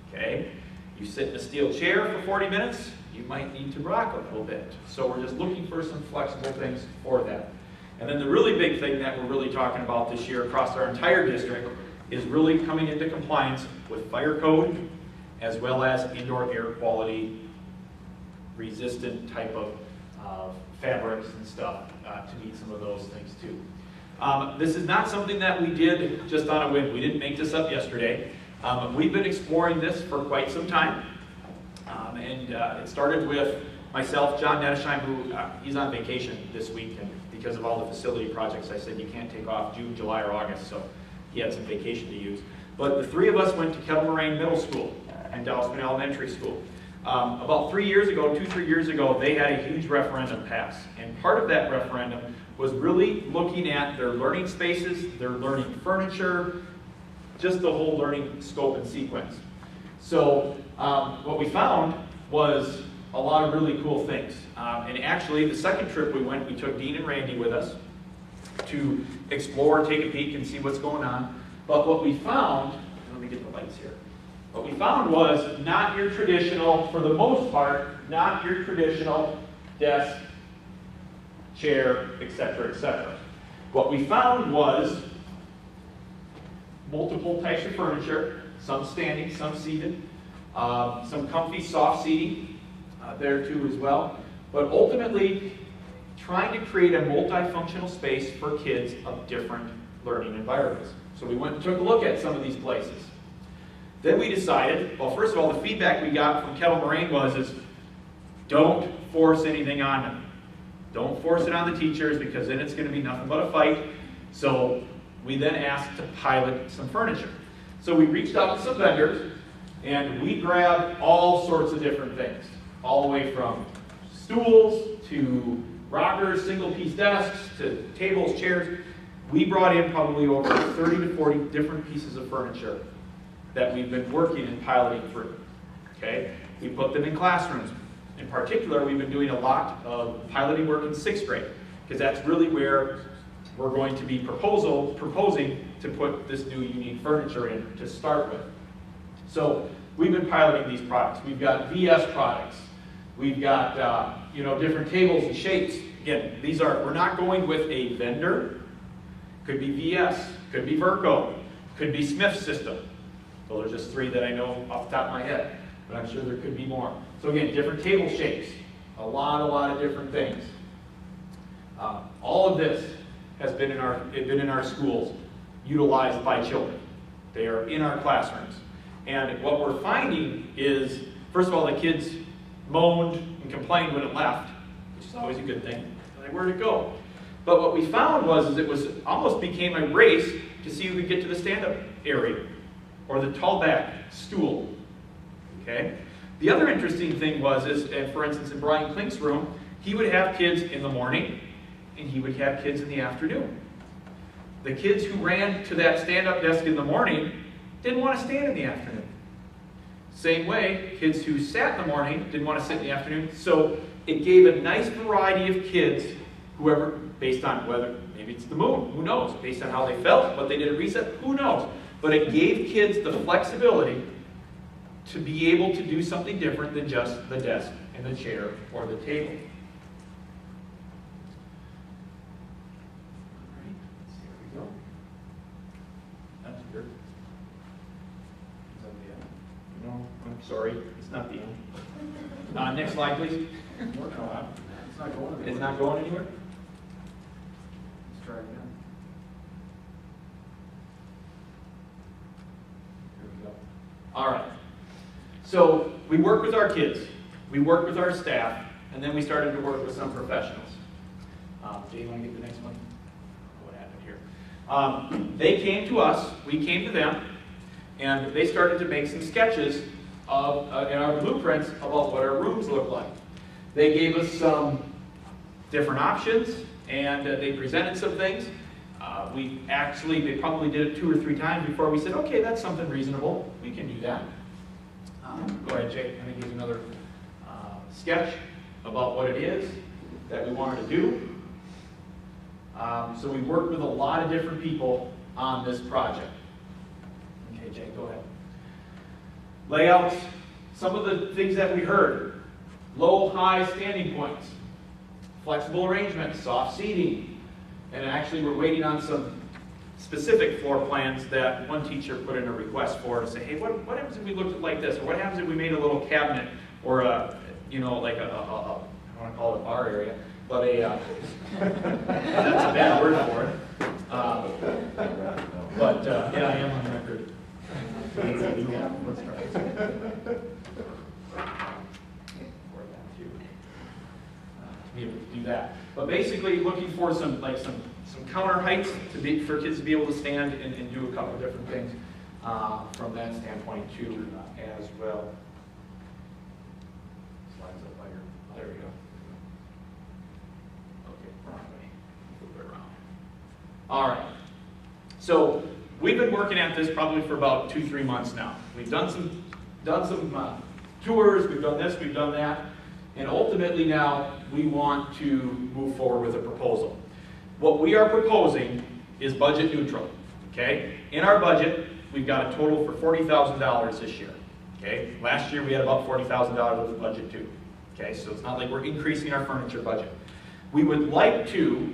S2: okay? You sit in a steel chair for 40 minutes, you might need to rock a little bit. So we're just looking for some flexible things for that. And then the really big thing that we're really talking about this year across our entire district is really coming into compliance with fire code, as well as indoor air quality resistant type of fabrics and stuff to meet some of those things too. This is not something that we did just on a whim. We didn't make this up yesterday. We've been exploring this for quite some time. It started with myself, John Nettesheim, who he's on vacation this week, and because of all the facility projects, I said you can't take off June, July, or August, so he had some vacation to use. But the three of us went to Kettle Moraine Middle School and Dallas Point Elementary School. About 3 years ago, 2-3 years ago, they had a huge referendum pass. And part of that referendum was really looking at their learning spaces, their learning furniture, just the whole learning scope and sequence. So what we found was a lot of really cool things. And actually, the second trip we went, we took Dean and Randy with us to explore, take a peek, and see what's going on. But what we found, let me get the lights here. What we found was not your traditional, for the most part, not your traditional desk, chair, etc., etc. What we found was multiple types of furniture, some standing, some seated, some comfy, soft seating there too as well. But ultimately, trying to create a multifunctional space for kids of different learning environments. So we went and took a look at some of these places. Then we decided, well, first of all, the feedback we got from Kettle Moraine was don't force anything on them. Don't force it on the teachers, because then it's going to be nothing but a fight. So we then asked to pilot some furniture. So we reached out to some vendors, and we grabbed all sorts of different things, all the way from stools to rockers, single-piece desks, to tables, chairs. We brought in probably over 30 to 40 different pieces of furniture that we've been working and piloting through. Okay? We put them in classrooms. In particular, we've been doing a lot of piloting work in 6th grade, because that's really where we're going to be proposing to put this new unique furniture in to start with. So we've been piloting these products. We've got VS products. We've got different tables and shapes. Again, we're not going with a vendor. Could be VS, could be Verco, could be Smith System. Those are just 3 that I know off the top of my head, but I'm sure there could be more. So again, different table shapes, a lot of different things. All of this has been in our schools, utilized by children. They are in our classrooms. And what we're finding is, first of all, the kids moaned and complained when it left, which is always a good thing. Like, where'd it go? But what we found was it was almost became a race to see who could get to the stand-up area or the tall back stool. Okay? The other interesting thing was, for instance, in Brian Klink's room, he would have kids in the morning and he would have kids in the afternoon. The kids who ran to that stand-up desk in the morning didn't want to stand in the afternoon. Same way, kids who sat in the morning didn't want to sit in the afternoon. So it gave a nice variety of kids, whoever, based on whether, maybe it's the moon, who knows, based on how they felt, what they did at reset, who knows. But it gave kids the flexibility to be able to do something different than just the desk and the chair or the table. All right, here we go. That's good. Is that the end? No, I'm sorry, it's not the end. Next slide, please.
S7: It's not going anywhere.
S2: It's not going anywhere?
S7: Let's try again.
S2: Here we go. All right. So we worked with our kids, we worked with our staff, and then we started to work with some professionals. Jay, you want to get the next one? What happened here? They came to us, we came to them, and they started to make some sketches of, in our blueprints about what our rooms look like. They gave us some different options, and they presented some things. They probably did it 2 or 3 times before we said, okay, that's something reasonable, we can do that. Go ahead, Jake. I'm going to give you another sketch about what it is that we wanted to do. So we worked with a lot of different people on this project. Okay, Jake, go ahead. Layouts, some of the things that we heard. Low, high standing points. Flexible arrangements, soft seating. And actually we're waiting on some specific floor plans that one teacher put in a request for to say, hey, what happens if we looked at it like this? Or what happens if we made a little cabinet or I don't want to call it a bar area, but that's a bad word for it. Yeah, I am on record. Let's try to be able to do that. But basically looking for some counter heights for kids to be able to stand and do a couple of different things from that standpoint too as well.
S5: Lines up by your.
S2: There we go. Okay, wrong way. Flip it around. All right. So we've been working at this probably for about 2-3 months now. We've done some tours, we've done this, we've done that, and ultimately now we want to move forward with a proposal. What we are proposing is budget neutral, okay? In our budget, we've got a total for $40,000 this year, okay? Last year we had about $40,000 worth of budget too, okay? So it's not like we're increasing our furniture budget. We would like to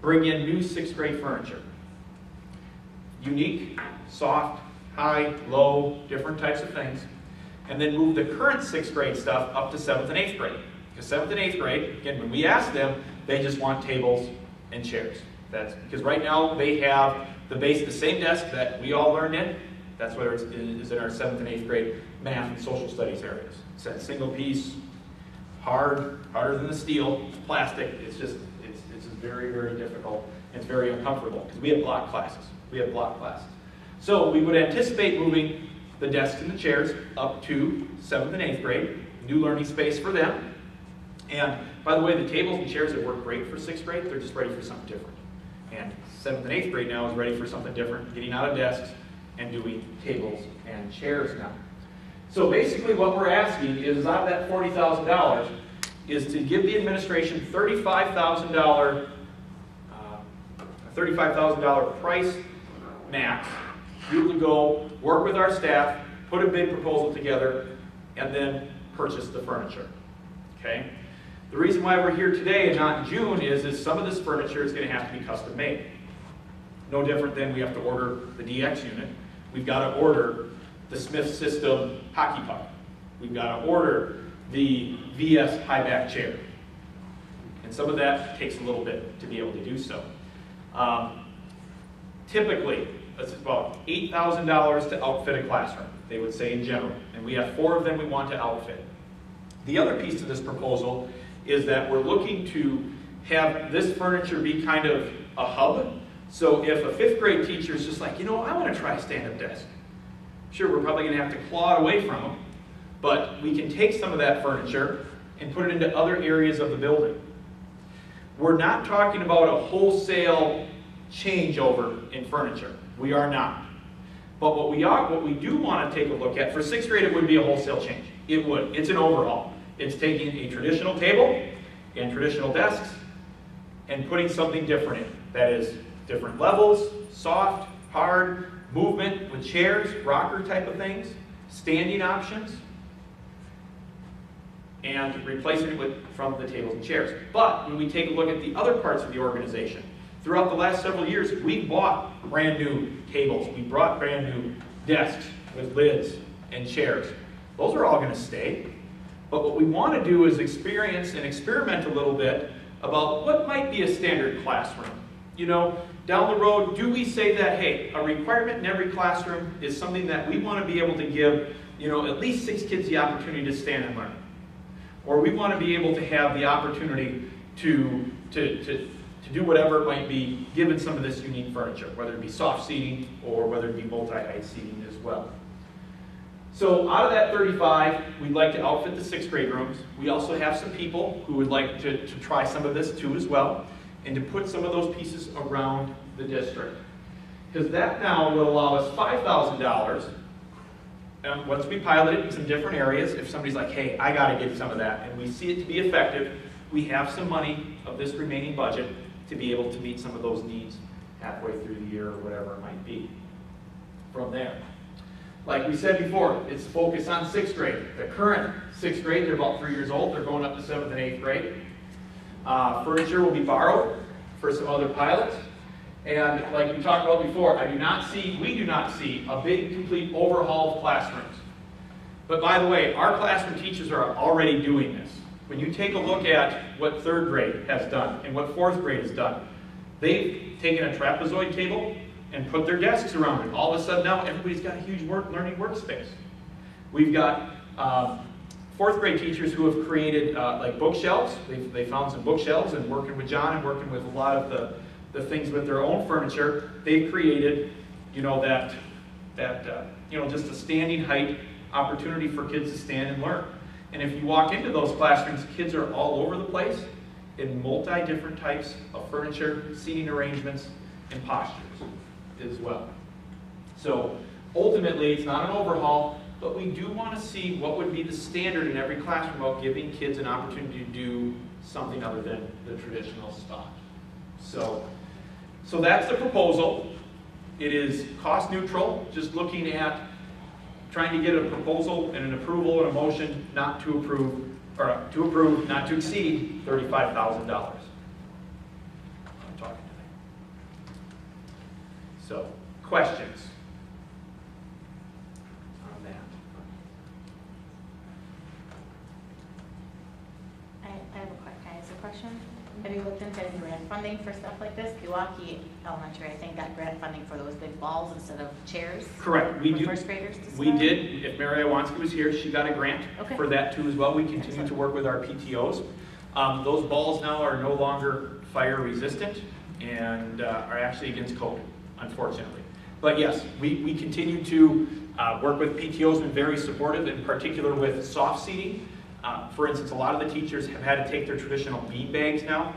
S2: bring in new 6th grade furniture. Unique, soft, high, low, different types of things. And then move the current 6th grade stuff up to 7th and 8th grade. Because 7th and 8th grade, again, when we ask them, they just want tables and chairs. That's because right now they have the same desk that we all learned in. That's what is in our 7th and 8th grade math and social studies areas. It's that single piece, harder than the steel, it's plastic. It's just very, very difficult. It's very uncomfortable because we have block classes. So we would anticipate moving the desks and the chairs up to 7th and 8th grade, new learning space for them. And by the way, the tables and chairs have worked great for 6th grade. They're just ready for something different. And 7th and 8th grade now is ready for something different, getting out of desks and doing tables and chairs now. So basically what we're asking is out of that $40,000 is to give the administration $35,000 price max. We will go work with our staff, put a bid proposal together, and then purchase the furniture. Okay? The reason why we're here today and not in June is some of this furniture is going to have to be custom made. No different than we have to order the DX unit. We've got to order the Smith System hockey puck. We've got to order the VS high back chair. And some of that takes a little bit to be able to do so. Typically, it's about $8,000 to outfit a classroom, they would say in general. And we have 4 of them we want to outfit. The other piece to this proposal is that we're looking to have this furniture be kind of a hub. So if a 5th grade teacher is just like, I want to try a stand-up desk. Sure, we're probably going to have to claw it away from them, but we can take some of that furniture and put it into other areas of the building. We're not talking about a wholesale changeover in furniture. We are not. But what we do want to take a look at, for 6th grade it would be a wholesale change. It would. It's an overhaul. It's taking a traditional table and traditional desks and putting something different in. That is different levels, soft, hard, movement with chairs, rocker type of things, standing options, and replacing it from the tables and chairs. But when we take a look at the other parts of the organization, throughout the last several years, we bought brand new tables. We brought brand new desks with lids and chairs. Those are all going to stay. But what we want to do is experience and experiment a little bit about what might be a standard classroom. Down the road, do we say that, hey, a requirement in every classroom is something that we want to be able to give, at least 6 kids the opportunity to stand and learn? Or we want to be able to have the opportunity to do whatever it might be, given some of this unique furniture, whether it be soft seating or whether it be multi-height seating as well. So out of that 35, we'd like to outfit the 6th grade rooms. We also have some people who would like to try some of this too as well, and to put some of those pieces around the district. Because that now will allow us $5,000. Once we pilot it in some different areas, if somebody's like, hey, I got to get some of that, and we see it to be effective, we have some money of this remaining budget to be able to meet some of those needs halfway through the year or whatever it might be. From there, like we said before, it's focused on 6th grade. The current 6th grade, they're about 3 years old. They're going up to 7th and 8th grade. Furniture will be borrowed for some other pilots. And like we talked about before, we do not see a big, complete overhaul of classrooms. But by the way, our classroom teachers are already doing this. When you take a look at what 3rd grade has done and what 4th grade has done, they've taken a trapezoid table and put their desks around it. All of a sudden now, everybody's got a huge learning workspace. We've got 4th grade teachers who have created like bookshelves. They found some bookshelves, and working with John and working with a lot of the things with their own furniture, they've created, just a standing height opportunity for kids to stand and learn. And if you walk into those classrooms, kids are all over the place in multi-different types of furniture, seating arrangements, and postures as well. So ultimately, it's not an overhaul, but we do want to see what would be the standard in every classroom about giving kids an opportunity to do something other than the traditional stuff. So that's the proposal. It is cost neutral, just looking at trying to get a proposal and an approval and a motion not to approve, or to approve not to exceed $35,000. I'm talking tonight. So, questions on that?
S13: I have a question. Have you looked into any grant funding for stuff like this? Pewaukee Elementary, I think, got grant funding for those big balls instead of chairs.
S2: Correct. We
S13: for
S2: do.
S13: First graders to sit
S2: We
S13: on?
S2: did. If Mary Iwanski was here, she got a grant for that too as well. We continue
S13: Excellent.
S2: to work with our PTOs. Those balls now are no longer fire resistant and are actually against code, unfortunately. But yes, we continue to work with PTOs, been very supportive, in particular with soft seating. For instance, a lot of the teachers have had to take their traditional bean bags now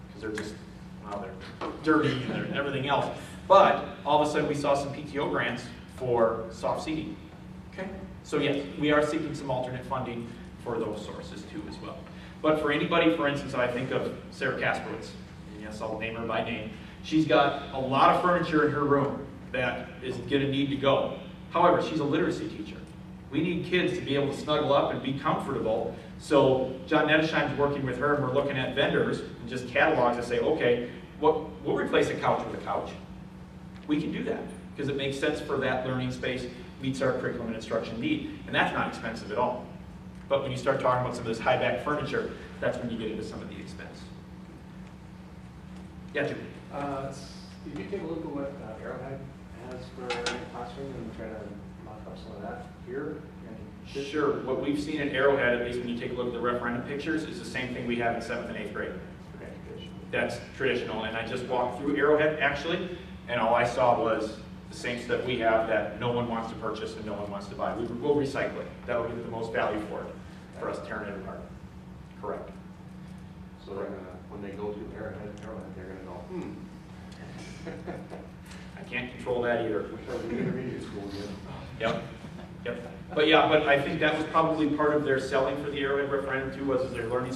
S2: because they're just, well, they're dirty and everything else. But all of a sudden we saw some PTO grants for soft seating. Okay? So yes, we are seeking some alternate funding for those sources too as well. But for anybody, for instance, I think of Sarah Kasperwitz, and yes, I'll name her by name. She's got a lot of furniture in her room that is going to need to go. However, she's a literacy teacher. We need kids to be able to snuggle up and be comfortable. So John Nettesheim's working with her, and we're looking at vendors and just catalogs that say, okay, we'll replace a couch with a couch. We can do that because it makes sense for that learning space, meets our curriculum and instruction need, and that's not expensive at all. But when you start talking about some of this high-back furniture, that's when you get into some of the expense. Yeah, Jim.
S12: Did you take a look at what Arrowhead has for their classroom and try to mock up some of that here?
S2: Sure. What we've seen at Arrowhead, at least when you take a look at the referendum pictures, is the same thing we have in 7th and 8th grade.
S12: Okay, good.
S2: That's traditional. And I just walked through Arrowhead, actually, and all I saw was the same stuff we have that no one wants to purchase and no one wants to buy. We'll recycle it. That will get the most value for it, for us tearing it apart. Correct.
S12: So they're gonna, when they go to Arrowhead, they're gonna go,
S2: I can't control that either.
S12: Wish I was in intermediate school again.
S2: Yep. Yep. But yeah, but I think that was probably part of their selling for the Arrowhead referendum too, was their learning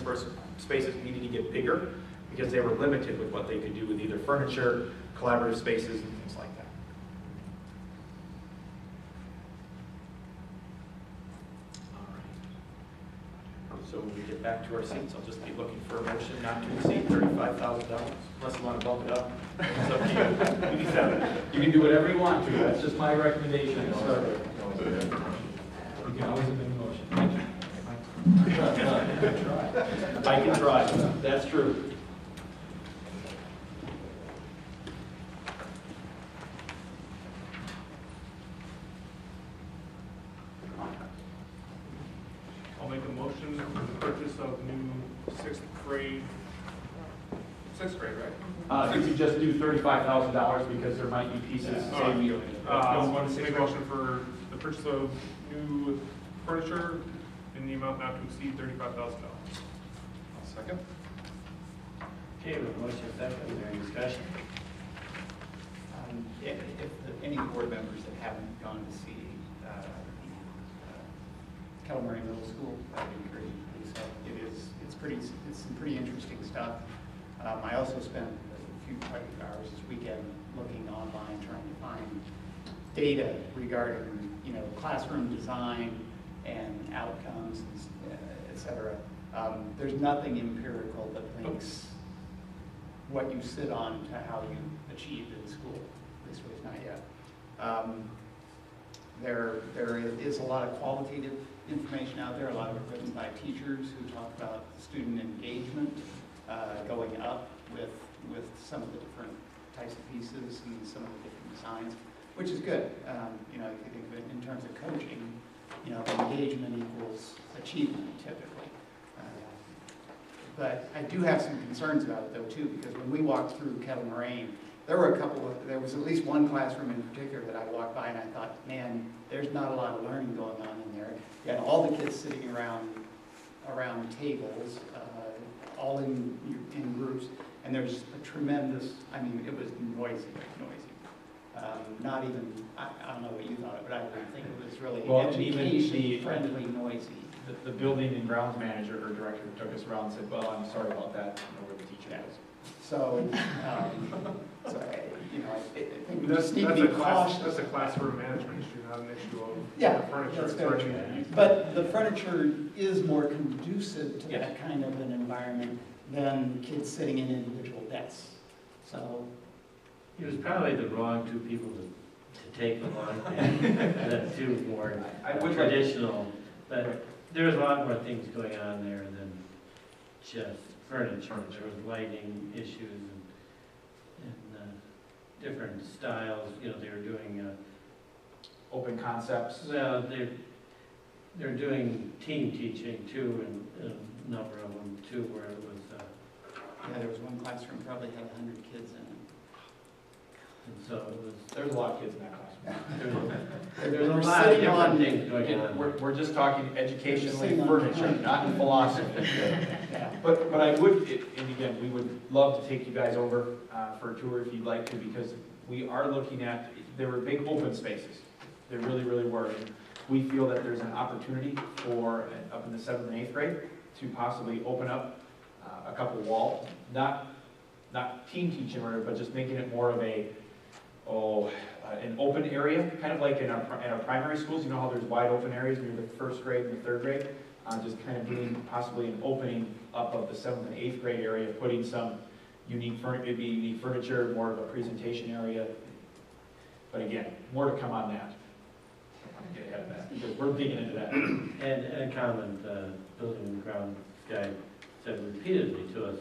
S2: spaces needed to get bigger because they were limited with what they could do with either furniture, collaborative spaces, and things like that. All right. So when we get back to our seats, I'll just be looking for a motion not to exceed $35,000, unless you want to bump it up. It's up to you. You can you can do whatever you want to. That's just my recommendation. So, you can always amend the motion. I can try. That's true.
S3: I'll make a motion for the purchase of new 6th grade, right?
S2: You could just do $35,000 because there might be pieces. Say we don't want to
S3: Make a motion for the purchase of new furniture in the amount not to exceed $35,000.
S12: Second?
S1: Okay, we have a motion second, is there any discussion?
S8: If any board members that haven't gone to see Kettle Moraine Middle School, I would encourage you to do so. It's some pretty interesting stuff. I also spent a few hours this weekend looking online, trying to find data regarding, classroom design and outcomes, et cetera. There's nothing empirical that links what you sit on to how you achieve in school. At least it's not yet. There is a lot of qualitative information out there, a lot of it written by teachers who talk about student engagement going up with some of the different types of pieces and some of the different designs, which is good. If you think of it in terms of coaching, engagement equals achievement typically. But I do have some concerns about it though too, because when we walked through Kettle Moraine, there were a couple of, there was at least one classroom in particular that I walked by and I thought, man, there's not a lot of learning going on in there. You had all the kids sitting around tables, all in groups, and there's a tremendous, I mean, it was noisy. Not even, I don't know what you thought, but I didn't think it was really
S2: Well, and even
S8: education-friendly noisy.
S2: The building and grounds manager or director took us around and said, well, I'm sorry about that, I know where the teacher is.
S8: So, I think we
S3: That's,
S8: just need to
S3: that's
S8: be
S3: a class,
S8: cautious.
S3: that's a classroom management issue, not an issue of
S8: Yeah,
S3: furniture.
S8: that's
S3: It's
S8: very
S3: actually-
S8: true. But the furniture is more conducive to
S2: Yes.
S8: that kind of an environment than kids sitting in individual desks. So,
S1: He was probably the wrong two people to take along, that two more
S2: I would like-
S1: traditional, but there was a lot more things going on there than just furniture. There was lighting issues and different styles, you know, they were doing,
S2: Open concepts.
S1: well, they're doing team teaching too, and a number of them too, where it was,
S8: yeah, there was one classroom probably had 100 kids in it.
S1: and so it was,
S2: There's a lot of kids in that classroom.
S1: there's a
S8: We're
S1: lot of
S8: sitting on-
S1: different things going
S2: Again,
S1: on.
S2: we're just talking educationally
S8: Sitting on
S2: furniture,
S8: time.
S2: not in philosophy.
S8: Yeah.
S2: But I would, and again, we would love to take you guys over for a tour if you'd like to, because we are looking at, there were big open spaces. There really, really were. And we feel that there's an opportunity for, up in the 7th and 8th grade, to possibly open up a couple walls, not team teaching, but just making it more of an open area, kind of like in our primary schools. You know how there's wide open areas near the 1st grade and the 3rd grade? Just kind of doing possibly an opening up of the 7th and 8th grade area, putting some unique furniture, more of a presentation area. But again, more to come on that. I don't want to get ahead of that, because we're digging into that.
S1: And a comment, building and ground guy said repeatedly to us,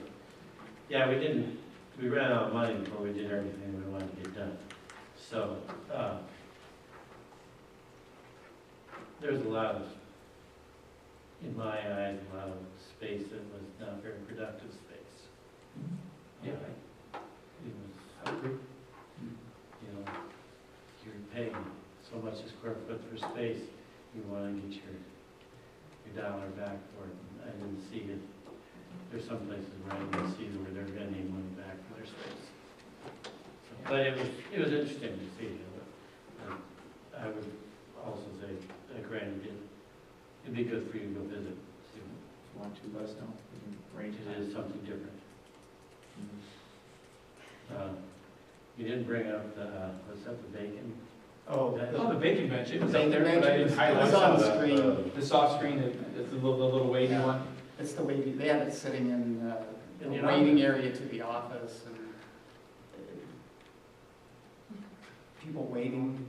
S1: yeah, we ran out of money before we did everything we wanted to get done. So, there's a lot of, in my eyes, a lot of space that was not very productive space.
S2: Yeah.
S1: It was, you know, you're paying so much a square foot for space, you want to get your dollar back for it. And I didn't see it. There's some places where I didn't see where they're going to need money back for their space. So, but it was interesting to see. I would also say, granted, it'd be good for you to go visit. See,
S2: If you want to, let us know. We can arrange
S1: it
S2: it.
S1: is something different. You didn't bring up the, what's that, the bacon?
S8: Oh,
S2: The bacon bench, it was
S8: The
S2: out there, but I didn't
S8: bench
S2: highlight
S8: was on
S2: it.
S8: screen.
S2: The soft screen, it's the little wavy
S8: Yeah.
S2: one.
S8: It's the way, they had it sitting in
S1: In
S8: the
S1: the
S8: waiting area to the office and people waiting.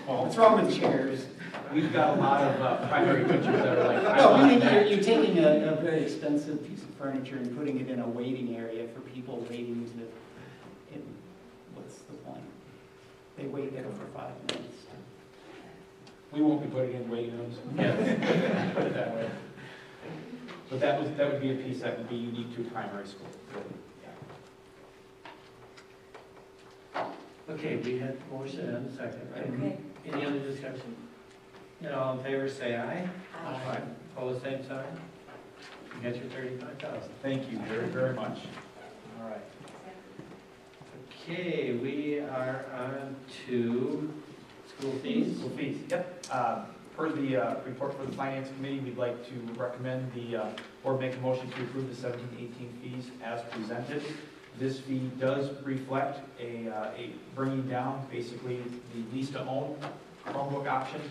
S8: What's wrong with chairs?
S2: We've got a lot of primary pictures that are like.
S8: No, I mean,
S2: highlighted.
S8: you're taking a very expensive piece of furniture and putting it in a waiting area for people waiting to, what's the point? They wait there for 5 minutes.
S2: We won't be putting in waiting rooms.
S1: Yes.
S2: Put it that way. But that would be a piece that would be unique to primary school.
S1: Okay, we had motion and a second, right?
S11: Okay.
S1: Any other discussion? And all in favor, say aye.
S8: Aye.
S1: Opposed, same sign. You got your 35,000.
S2: Thank you very, very much. All right.
S1: Okay, we are on to school fees.
S2: School fees, yep. Per the report for the Finance Committee, we'd like to recommend the board make a motion to approve the 17-18 fees as presented. This fee does reflect a bringing down basically the lease-to-own Chromebook option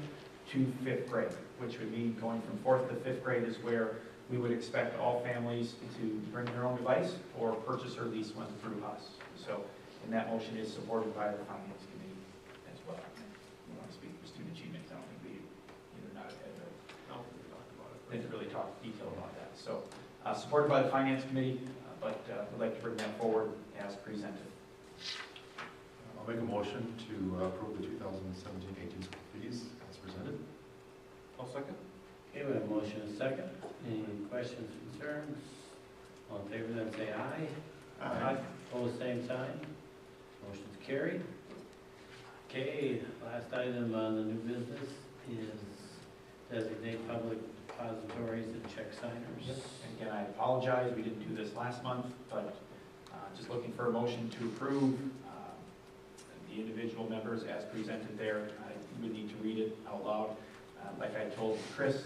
S2: to 5th grade, which would mean going from 4th to 5th grade is where we would expect all families to bring their own device or purchase or lease one through us. So, and that motion is supported by the Finance Committee as well. We want to speak for student achievement, I don't think we either nodded head or didn't really talk detail about that. So, supported by the Finance Committee, but would like to bring that forward as presented.
S5: I'll make a motion to approve the 2017-18 school fees as presented.
S3: I'll second.
S1: Okay, we have a motion and a second. Any questions, concerns? All in favor, then say aye.
S8: Aye.
S1: Opposed, same sign. Motion's carried. Okay, last item on the new business is designate public depositories and check signers.
S2: And again, I apologize, we didn't do this last month, but just looking for a motion to approve the individual members as presented there. I would need to read it out loud. Like I told Kris,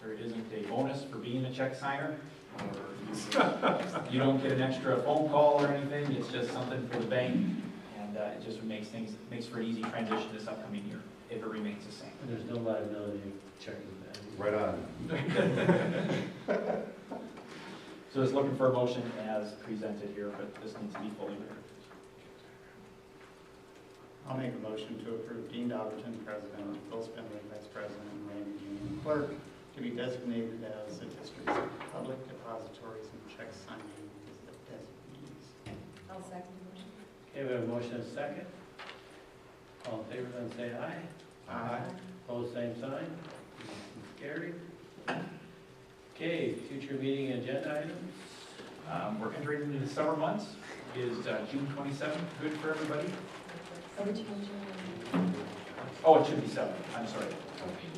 S2: there isn't a bonus for being a check signer, or you don't get an extra phone call or anything. It's just something for the bank, and it just makes for an easy transition this upcoming year if it remains the same.
S1: There's no liability of checking that.
S5: Right on.
S2: So just looking for a motion as presented here, but this needs to be fully written.
S8: I'll make a motion to approve Dean Dobbertin, President, Phil Spindler, Vice President, and Randy Buening, Clerk, to be designated as the district's public depositories and check signing designees.
S11: I'll second the motion.
S1: Okay, we have a motion and a second. All in favor, then say aye.
S5: Aye.
S1: Opposed, same sign. Motion's carried. Okay, future meeting agenda items.
S2: We're entering into the summer months. Is June 27th good for everybody?
S11: Are we changing?
S2: Oh, it should be 7. I'm sorry.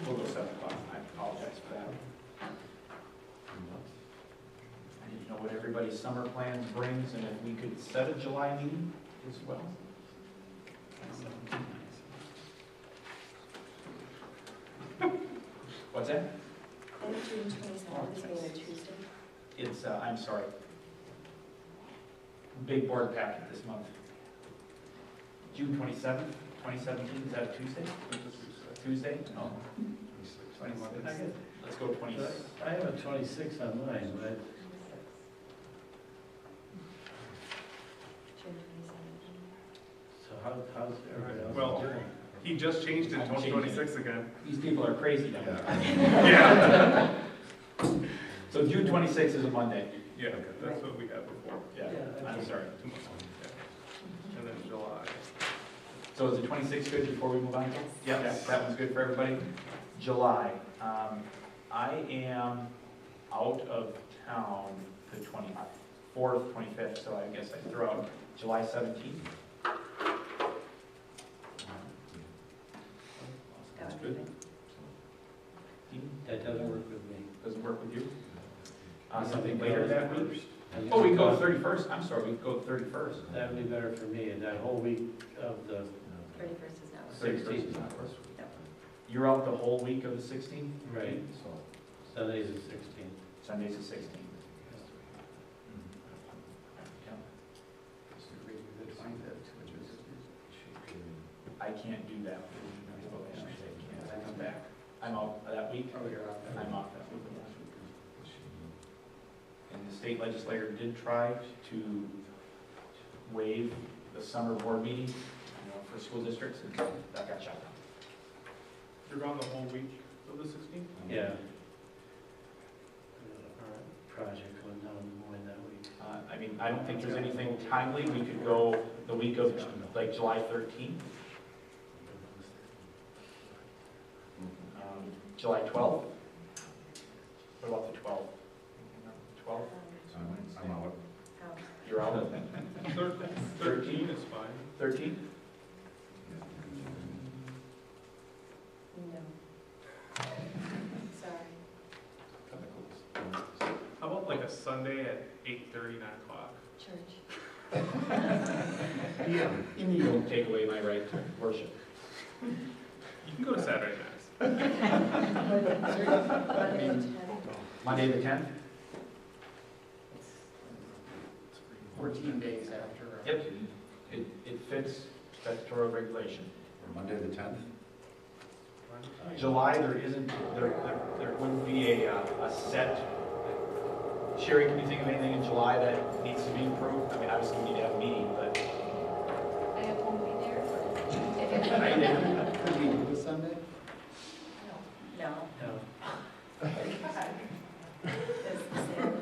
S2: We'll go 7 o'clock. I apologize for that. I need to know what everybody's summer plans brings, and if we could set a July meeting as well. What's that?
S11: I think June 27th is being a Tuesday.
S2: It's, I'm sorry. Big board packet this month. June 27th, 2017, is that a Tuesday? Tuesday? No. 26. Let's go 26.
S1: I have a 26 on mine, but
S11: June 27th.
S1: so how's everybody else
S3: Well,
S1: doing?
S3: He just changed it to 2026 again.
S2: These people are crazy now.
S3: Yeah.
S2: So June 26th is a Monday.
S3: Yeah, that's what we had before.
S2: Yeah, I'm sorry.
S3: 2 months. Yeah. And then July.
S2: So is the 26th good before we move on?
S11: Yes.
S2: That one's good for everybody. July. I am out of town the 24th, 25th, so I guess I throw out July 17th. That's good.
S1: That doesn't work with me.
S2: Doesn't work with you? Something later that week?
S1: And
S2: Oh, we can go the 31st. I'm sorry, we can go the 31st.
S1: That would be better for me, and that whole week of the
S11: 31st is not.
S2: 31st is not worse. You're out the whole week of the 16th?
S1: right. Sunday's the 16th.
S2: Sunday's the 16th. I can't do that. I come back. I'm out that week.
S8: Oh, you're out.
S2: I'm off that week. And the state legislator did try to waive the summer board meeting, for school districts, and that got shut down.
S3: You're gone the whole week of the 16th?
S1: Yeah. Project going down in Moines that week.
S2: I mean, I don't think there's anything timely. We could go the week of like July 13th. July 12th. What about the 12th? 12th?
S5: I'm out.
S2: You're out.
S3: 13 is fine.
S2: 13th?
S11: No. Sorry.
S3: How about like a Sunday at 8:30, 9 o'clock?
S11: Church.
S2: You don't take away my right to worship.
S3: You can go to Saturday Mass.
S2: Monday the 10th?
S8: 14 days after.
S2: Yep. It fits statutory regulation.
S5: Monday the 10th?
S2: July, there wouldn't be a set. Sherry, can you think of anything in July that needs to be improved? I mean, obviously we need to have a meeting, but.
S4: I won't be there.
S8: Could we do this Sunday?
S11: No.
S1: No.
S11: That's the same.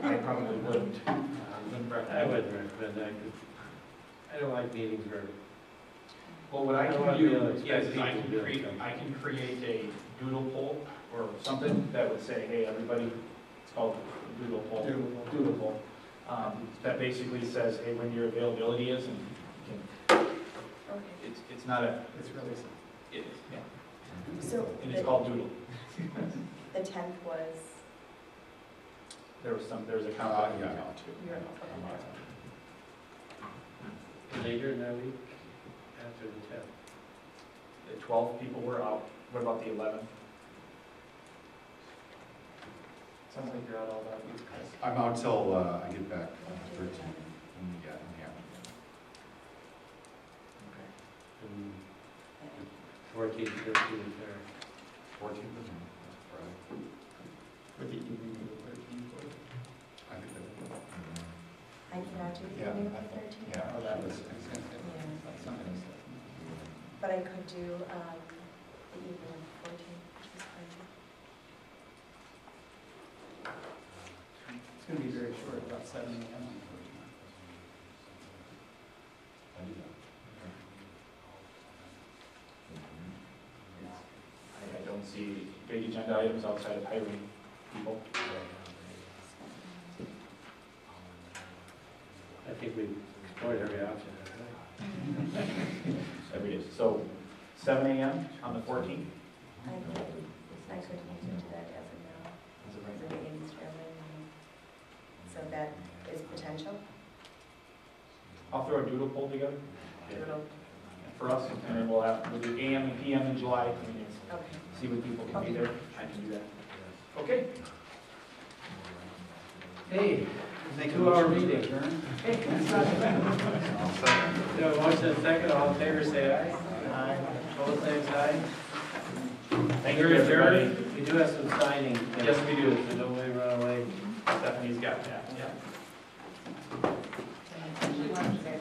S2: I probably wouldn't.
S1: I wouldn't recommend that, 'cause I don't like meetings where,
S2: Well, what I
S1: I don't
S2: can
S1: want to be
S2: do,
S1: able to
S2: yes,
S1: expect
S2: is I
S1: people
S2: can
S1: to do
S2: create,
S1: it.
S2: I can create a doodle poll or something that would say, hey, everybody, it's called a doodle poll. Doodle poll. That basically says, hey, when your availability is, and you can
S11: Okay.
S2: It's not a,
S8: It's really simple.
S2: it is, yeah.
S11: So
S2: And it's called Doodle.
S11: the 10th was,
S2: There was a countdown.
S5: Yeah.
S2: too.
S11: you're, okay.
S1: Later in that week, after the 10th.
S2: The 12 people were out. What about the 11th?
S8: Sounds like you're out all that week, Chris.
S5: I'm out till I get back 13th. Yeah, yeah.
S1: And 14th, 15th, or
S5: 14th is that's Friday.
S8: For the evening of the 13th.
S5: I think that.
S11: I cannot do the
S5: Yeah,
S11: evening of
S5: I
S11: the 13th.
S5: Yeah.
S8: Oh, that was,
S11: Yeah.
S8: that's something.
S11: But I could do the evening of the 14th, which is Friday.
S8: It's gonna be very short, about 7 a.m. on the 14th.
S5: I do that.
S2: I don't see big agenda items outside of hiring people.
S1: I think we've explored every option. haven't
S2: Every day. So 7 a.m. on the 14th?
S11: I could do that as of now.
S2: Is it
S11: The meeting's German, so that is potential.
S2: I'll throw a doodle poll together
S11: Doodle.
S2: for us, and then we'll do AM and PM in July,
S11: Okay.
S2: see what people can be there. I can do that. Okay.
S1: Hey,
S8: Make a
S1: 2-hour
S8: motion to
S1: meeting.
S8: adjourn.
S1: So motion and second, all in favor, say aye. Aye. Opposed, same sign.
S2: Thank you,
S1: We're
S2: everybody.
S1: adjourned. We do have some signing.
S2: Yes, we do.
S1: So nobody run away.
S2: Stephanie's got that, yeah.
S13: She wants their-